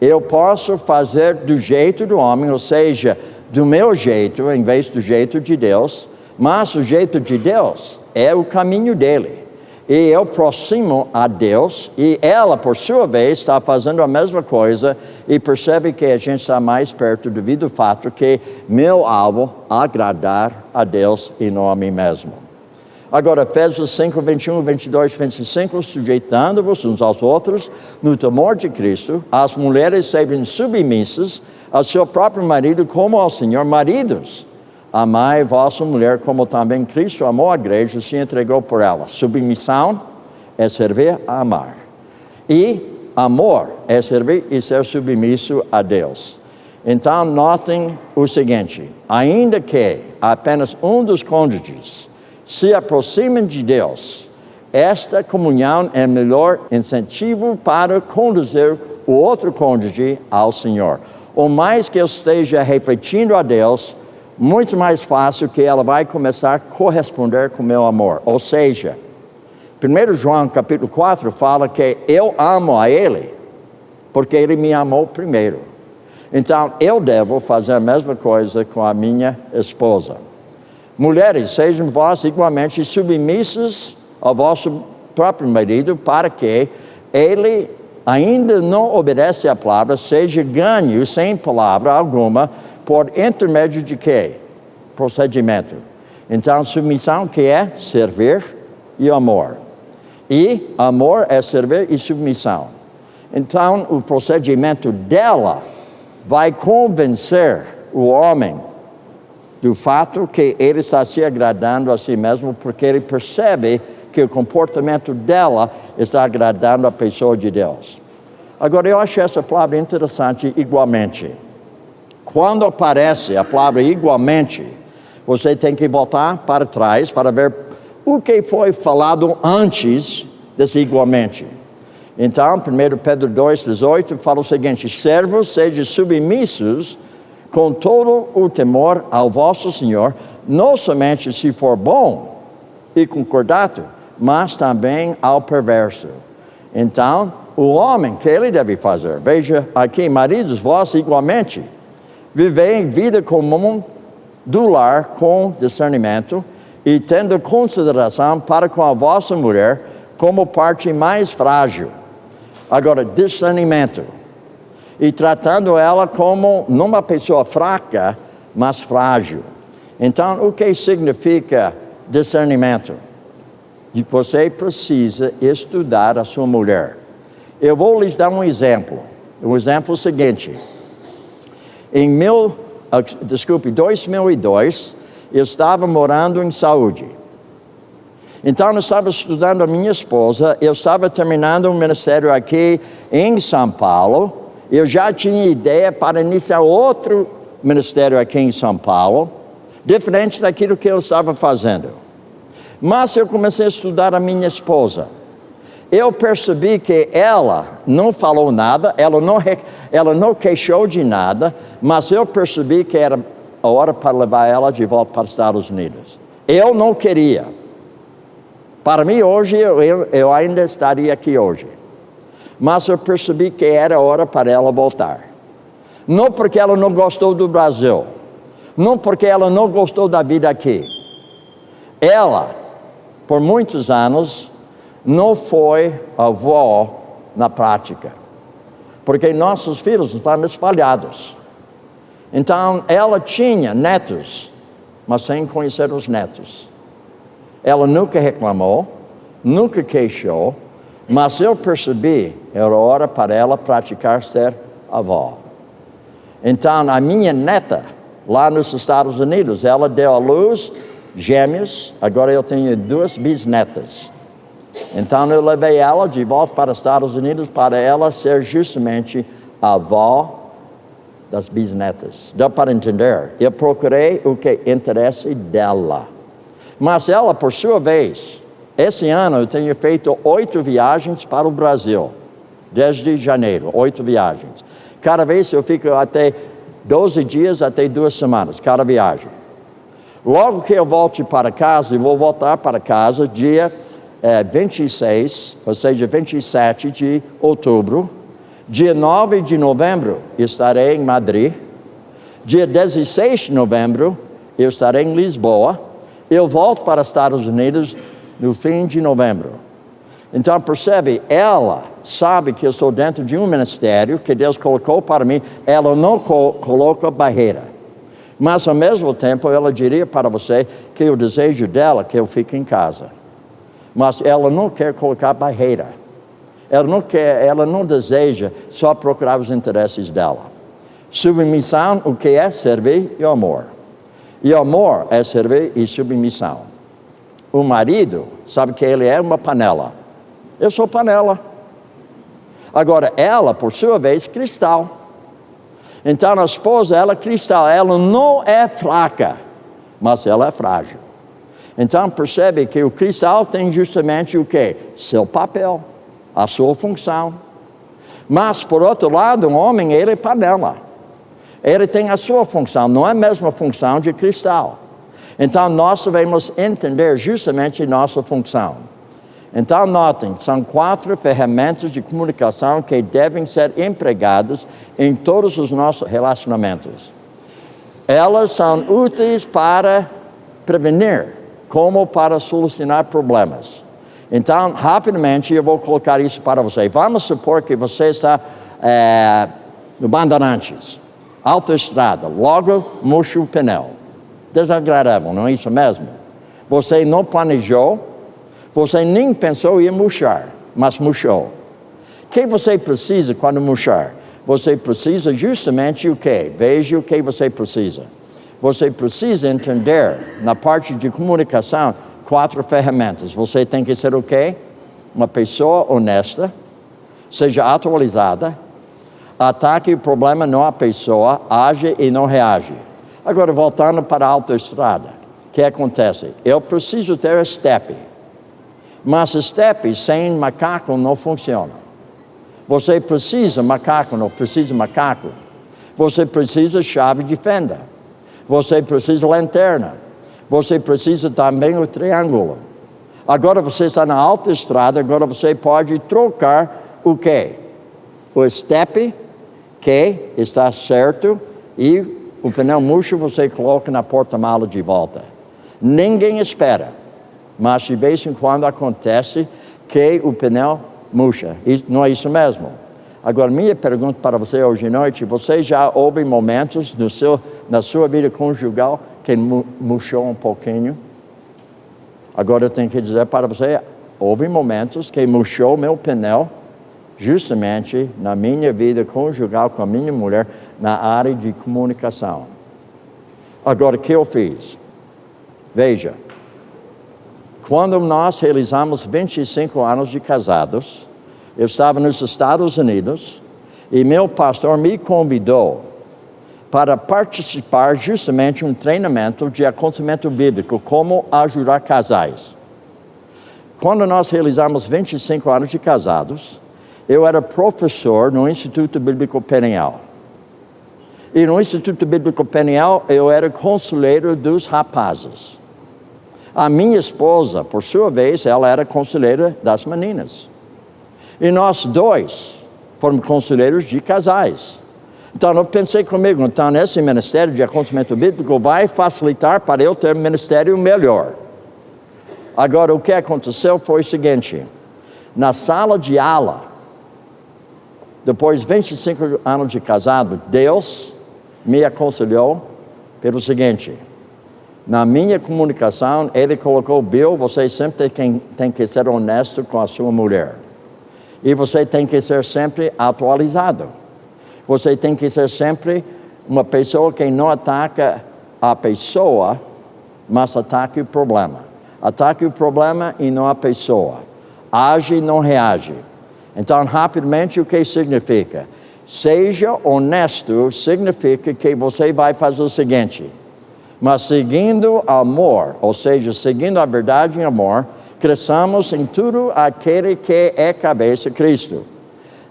Speaker 1: Eu posso fazer do jeito do homem, ou seja, do meu jeito, em vez do jeito de Deus, mas o jeito de Deus é o caminho dele. E eu aproximo a Deus, e ela, por sua vez, está fazendo a mesma coisa, e percebe que a gente está mais perto devido ao fato que meu alvo é agradar a Deus e não a mim mesmo. Agora, Efésios 5, 21, 22, 25, sujeitando-vos uns aos outros no temor de Cristo, as mulheres sejam submissas ao seu próprio marido como ao Senhor. Maridos, amai vossa mulher como também Cristo amou a igreja e se entregou por ela. Submissão é servir a amar. E amor é servir e ser submisso a Deus. Então, notem o seguinte, ainda que apenas um dos cônjuges se aproximem de Deus, esta comunhão é o melhor incentivo para conduzir o outro cônjuge ao Senhor. O mais que eu esteja refletindo a Deus, muito mais fácil que ela vai começar a corresponder com o meu amor. Ou seja, 1 João capítulo 4 fala que eu amo a ele, porque ele me amou primeiro. Então, eu devo fazer a mesma coisa com a minha esposa. Mulheres, sejam vós igualmente submissas ao vosso próprio marido, para que ele ainda não obedece à palavra, seja ganho sem palavra alguma, por intermédio de quê? Procedimento. Então, submissão que é servir e amor. E amor é servir e submissão. Então, o procedimento dela vai convencer o homem do fato que ele está se agradando a si mesmo, porque ele percebe que o comportamento dela está agradando a pessoa de Deus. Agora, eu acho essa palavra interessante, igualmente. Quando aparece a palavra igualmente, você tem que voltar para trás para ver o que foi falado antes desse igualmente. Então, 1 Pedro 2,18 fala o seguinte: servos, sejam submissos com todo o temor ao vosso Senhor, não somente se for bom e concordado, mas também ao perverso. Então, o homem, que ele deve fazer? Veja aqui, maridos, vós igualmente, vivei vida comum do lar com discernimento e tendo consideração para com a vossa mulher como parte mais frágil. Agora, discernimento. E tratando ela como não uma pessoa fraca, mas frágil. Então, o que significa discernimento? E você precisa estudar a sua mulher. Eu vou lhes dar um exemplo. O exemplo seguinte. Em 2002, eu estava morando em Saúde. Então, eu estava estudando a minha esposa, eu estava terminando um ministério aqui em São Paulo, eu já tinha ideia para iniciar outro ministério aqui em São Paulo, diferente daquilo que eu estava fazendo. Mas eu comecei a estudar a minha esposa. Eu percebi que ela não falou nada, ela não queixou de nada, mas eu percebi que era a hora para levar ela de volta para os Estados Unidos. Eu não queria. Para mim, hoje, eu ainda estaria aqui hoje. Mas eu percebi que era hora para ela voltar. Não porque ela não gostou do Brasil. Não porque ela não gostou da vida aqui. Ela, por muitos anos, não foi avó na prática. Porque nossos filhos estavam espalhados. Então, ela tinha netos, mas sem conhecer os netos. Ela nunca reclamou, nunca queixou, mas eu percebi, era hora para ela praticar ser avó. Então, a minha neta, lá nos Estados Unidos, ela deu à luz gêmeos, agora eu tenho 2 bisnetas. Então, eu levei ela de volta para os Estados Unidos para ela ser justamente a avó das bisnetas. Dá para entender? Eu procurei o que interessa dela. Mas ela, por sua vez, esse ano eu tenho feito 8 viagens para o Brasil, desde janeiro, 8 viagens. Cada vez eu fico até 12 dias, até 2 semanas, cada viagem. Logo que eu volte para casa, eu vou voltar para casa dia 26, ou seja, 27 de outubro. Dia 9 de novembro, estarei em Madrid. Dia 16 de novembro, eu estarei em Lisboa. Eu volto para os Estados Unidos no fim de novembro. Então, percebe, ela sabe que eu estou dentro de um ministério que Deus colocou para mim. Ela não coloca barreira. Mas, ao mesmo tempo, ela diria para você que o desejo dela é que eu fique em casa. Mas ela não quer colocar barreira. Ela não deseja só procurar os interesses dela. Submissão, o que é? Servir e amor. E amor é servir e submissão. O marido sabe que ele é uma panela. Eu sou panela. Agora, ela, por sua vez, cristal. Então, a esposa, ela é cristal. Ela não é fraca, mas ela é frágil. Então, percebe que o cristal tem justamente o quê? Seu papel, a sua função. Mas, por outro lado, um homem, ele é panela. Ele tem a sua função, não é a mesma função de cristal. Então nós devemos entender justamente nossa função. Então notem, são 4 ferramentas de comunicação que devem ser empregadas em todos os nossos relacionamentos. Elas são úteis para prevenir, como para solucionar problemas. Então, rapidamente, eu vou colocar isso para você. Vamos supor que você está no Bandeirantes, autoestrada, logo murcha o pneu. Desagradável, não é isso mesmo? Você não planejou, você nem pensou em murchar, mas murchou. O que você precisa quando murchar? Você precisa justamente o quê? Veja o que você precisa. Você precisa entender, na parte de comunicação, 4 ferramentas. Você tem que ser o quê? Uma pessoa honesta, seja atualizada, ataque o problema, não a pessoa, age e não reage. Agora, voltando para a autoestrada, o que acontece? Eu preciso ter step, mas step sem macaco não funciona. Você precisa macaco, não precisa macaco. Você precisa chave de fenda. Você precisa lanterna. Você precisa também o triângulo. Agora você está na autoestrada, agora você pode trocar o quê? O step, que está certo, e o pneu murcho você coloca na porta-mala de volta. Ninguém espera, mas de vez em quando acontece que o pneu murcha. Não é isso mesmo? Agora, minha pergunta para você hoje à noite, você já houve momentos na sua vida conjugal que murchou um pouquinho? Agora eu tenho que dizer para você, houve momentos que murchou meu pneu, justamente na minha vida conjugal com a minha mulher, na área de comunicação. Agora, o que eu fiz? Veja, quando nós realizamos 25 anos de casados, eu estava nos Estados Unidos e meu pastor me convidou para participar justamente de um treinamento de aconselhamento bíblico, como ajudar casais. Quando nós realizamos 25 anos de casados, eu era professor no Instituto Bíblico Peniel. E no Instituto Bíblico Peniel eu era conselheiro dos rapazes. A minha esposa, por sua vez, ela era conselheira das meninas. E nós dois fomos conselheiros de casais. Então eu pensei comigo, então esse ministério de aconselhamento bíblico vai facilitar para eu ter um ministério melhor. Agora o que aconteceu foi o seguinte, na sala de aula, depois de 25 anos de casado, Deus me aconselhou pelo seguinte, na minha comunicação, Ele colocou, Bill, você sempre tem que ser honesto com a sua mulher. E você tem que ser sempre atualizado. Você tem que ser sempre uma pessoa que não ataca a pessoa, mas ataca o problema. Ataque o problema e não a pessoa. Age e não reage. Então, rapidamente, o que significa? Seja honesto significa que você vai fazer o seguinte, mas seguindo amor, ou seja, seguindo a verdade em amor, cresçamos em tudo aquele que é cabeça, Cristo.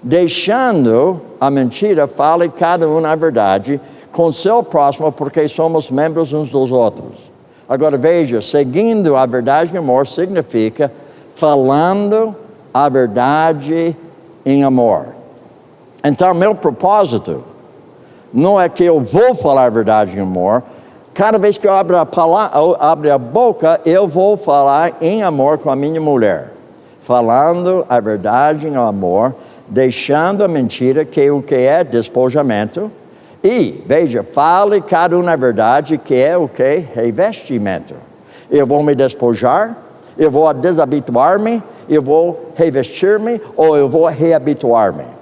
Speaker 1: Deixando a mentira, fale cada um a verdade com seu próximo, porque somos membros uns dos outros. Agora veja, seguindo a verdade em amor significa falando a verdade em amor. Então, meu propósito não é que eu vou falar a verdade em amor. Cada vez que eu abro a boca, eu vou falar em amor com a minha mulher. Falando a verdade em amor, deixando a mentira, que o que é despojamento. E, veja, fale cada um na verdade, que é o que? Revestimento. Eu vou me despojar, eu vou desabituar-me, eu vou revestir-me ou eu vou reabituar-me.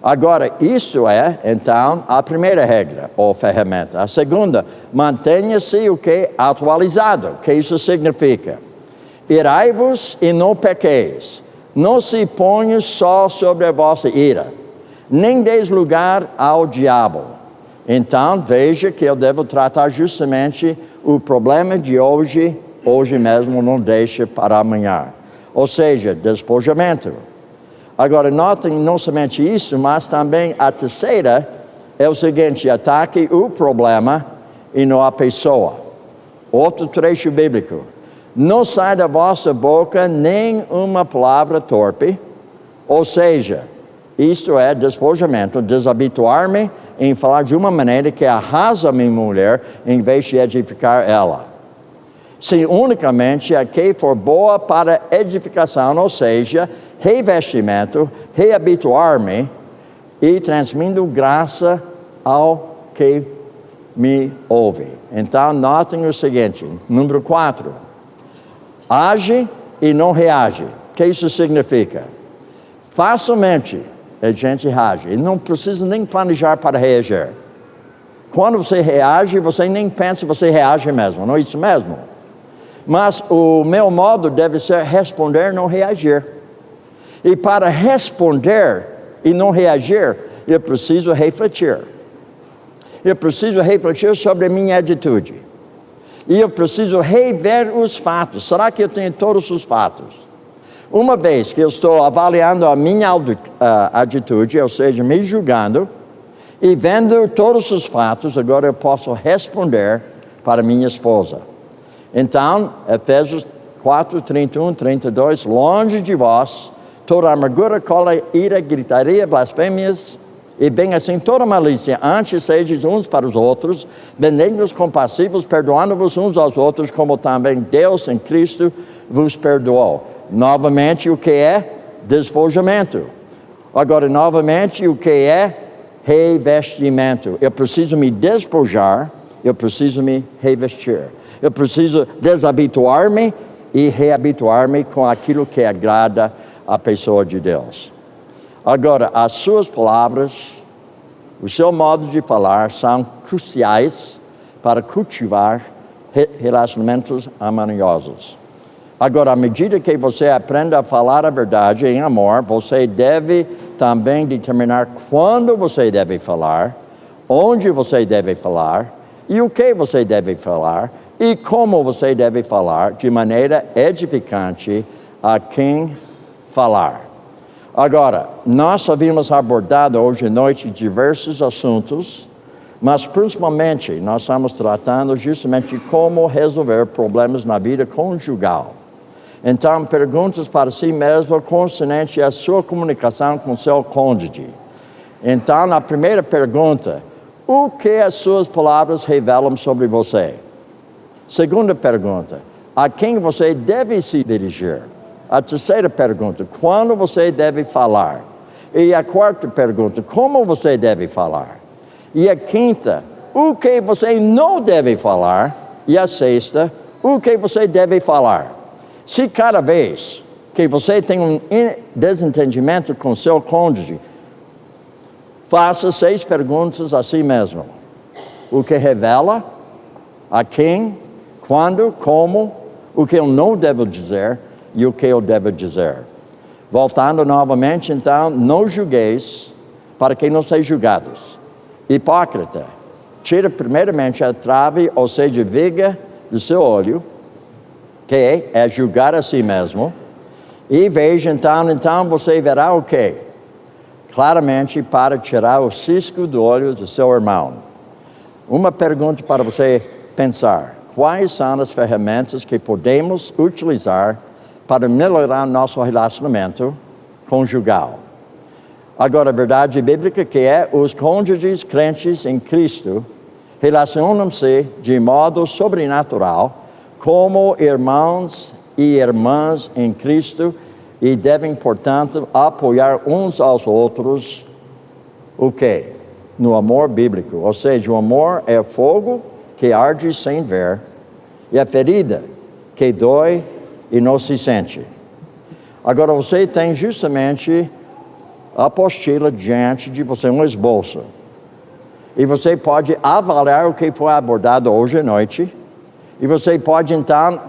Speaker 1: Agora, isso é, então, a primeira regra, ou ferramenta. A segunda, mantenha-se o que? Atualizado. O que isso significa? Irai-vos e não pequeis. Não se ponha só sobre a vossa ira, nem deis lugar ao diabo. Então, veja que eu devo tratar justamente o problema de hoje mesmo, não deixe para amanhã. Ou seja, despojamento. Agora, notem não somente isso, mas também a terceira é o seguinte: ataque o problema e não a pessoa. Outro trecho bíblico: não sai da vossa boca nem uma palavra torpe, ou seja, isto é despojamento, desabituar-me em falar de uma maneira que arrasa a minha mulher em vez de edificar ela. Se unicamente a que for boa para edificação, ou seja, revestimento, reabituar-me e transmitindo graça ao que me ouve. Então, notem o seguinte, número 4. Age e não reage. O que isso significa? Facilmente a gente reage. E não precisa nem planejar para reagir. Quando você reage, você nem pensa, você reage mesmo. Não é isso mesmo? Mas o meu modo deve ser responder, não reagir. E para responder e não reagir, eu preciso refletir. Eu preciso refletir sobre a minha atitude. E eu preciso rever os fatos. Será que eu tenho todos os fatos? Uma vez que eu estou avaliando a minha atitude, ou seja, me julgando, e vendo todos os fatos, agora eu posso responder para minha esposa. Então, Efésios 4, 31, 32, longe de vós toda amargura, cólera, ira, gritaria, blasfêmias, e bem assim toda malícia. Antes sejam uns para os outros benignos, compassivos, perdoando-vos uns aos outros, como também Deus em Cristo vos perdoou. Novamente, o que é? Despojamento. Agora, novamente, o que é? Revestimento. Eu preciso me despojar, eu preciso me revestir. Eu preciso desabituar-me e reabituar-me com aquilo que agrada a pessoa de Deus. Agora, as suas palavras, o seu modo de falar são cruciais para cultivar relacionamentos harmoniosos. Agora, à medida que você aprende a falar a verdade em amor, você deve também determinar quando você deve falar, onde você deve falar e o que você deve falar e como você deve falar de maneira edificante a quem falar. Agora, nós havíamos abordado hoje à noite diversos assuntos, mas principalmente nós estamos tratando justamente de como resolver problemas na vida conjugal. Então, perguntas para si mesmo concernente à sua comunicação com seu cônjuge. Então, na primeira pergunta, o que as suas palavras revelam sobre você? Segunda pergunta, a quem você deve se dirigir? A terceira pergunta, quando você deve falar? E a quarta pergunta, como você deve falar? E a quinta, o que você não deve falar? E a sexta, o que você deve falar? Se cada vez que você tem um desentendimento com seu cônjuge, faça 6 perguntas a si mesmo. O que revela? A quem? Quando? Como? O que eu não devo dizer? E o que eu devo dizer? Voltando novamente, então, não julgueis para que não sejam julgados. Hipócrita, tira primeiramente a trave, ou seja, viga do seu olho, que é julgar a si mesmo, e veja então você verá o quê? Claramente para tirar o cisco do olho do seu irmão. Uma pergunta para você pensar: quais são as ferramentas que podemos utilizar para melhorar nosso relacionamento conjugal? Agora, a verdade bíblica que é, os cônjuges crentes em Cristo relacionam-se de modo sobrenatural como irmãos e irmãs em Cristo e devem, portanto, apoiar uns aos outros, o quê? No amor bíblico. Ou seja, o amor é fogo que arde sem ver e a ferida que dói e não se sente. Agora, você tem justamente a apostila diante de você, um esboço. E você pode avaliar o que foi abordado hoje à noite. E você pode, então,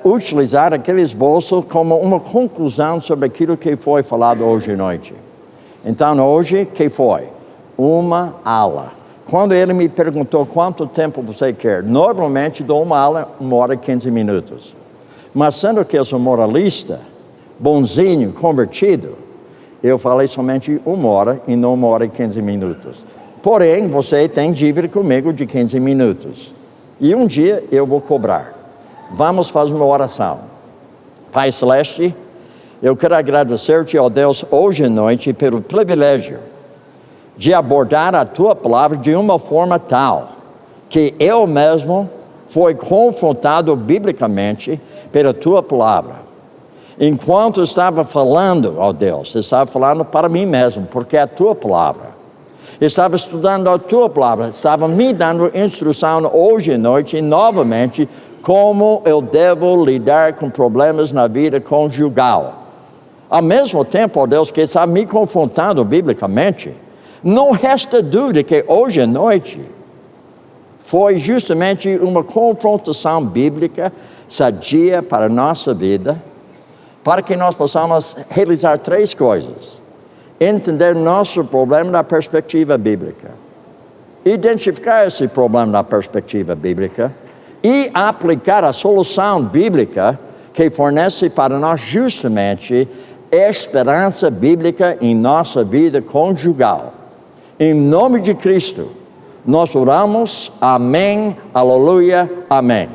Speaker 1: utilizar aquele esboço como uma conclusão sobre aquilo que foi falado hoje à noite. Então, hoje, que foi? Uma aula. Quando ele me perguntou quanto tempo você quer, normalmente dou uma aula, 1 hora e 15 minutos. Mas sendo que eu sou moralista, bonzinho, convertido, eu falei somente 1 hora e não 1 hora e 15 minutos. porém você tem dívida comigo de 15 minutos. E um dia eu vou cobrar. Vamos fazer uma oração. Pai Celeste, eu quero agradecer-te, ó Deus, hoje à noite, pelo privilégio de abordar a Tua palavra de uma forma tal que eu mesmo fui confrontado biblicamente pela Tua palavra. Enquanto estava falando, ó Deus, estava falando para mim mesmo, porque é a Tua palavra. Estava estudando a Tua palavra, estava me dando instrução hoje à noite, novamente, como eu devo lidar com problemas na vida conjugal. Ao mesmo tempo, ó Deus, que está me confrontando biblicamente, não resta dúvida que hoje à noite foi justamente uma confrontação bíblica sadia para a nossa vida, para que nós possamos realizar 3 coisas. Entender nosso problema da perspectiva bíblica, identificar esse problema da perspectiva bíblica e aplicar a solução bíblica que fornece para nós justamente esperança bíblica em nossa vida conjugal. Em nome de Cristo, nós oramos. Amém, aleluia, amém.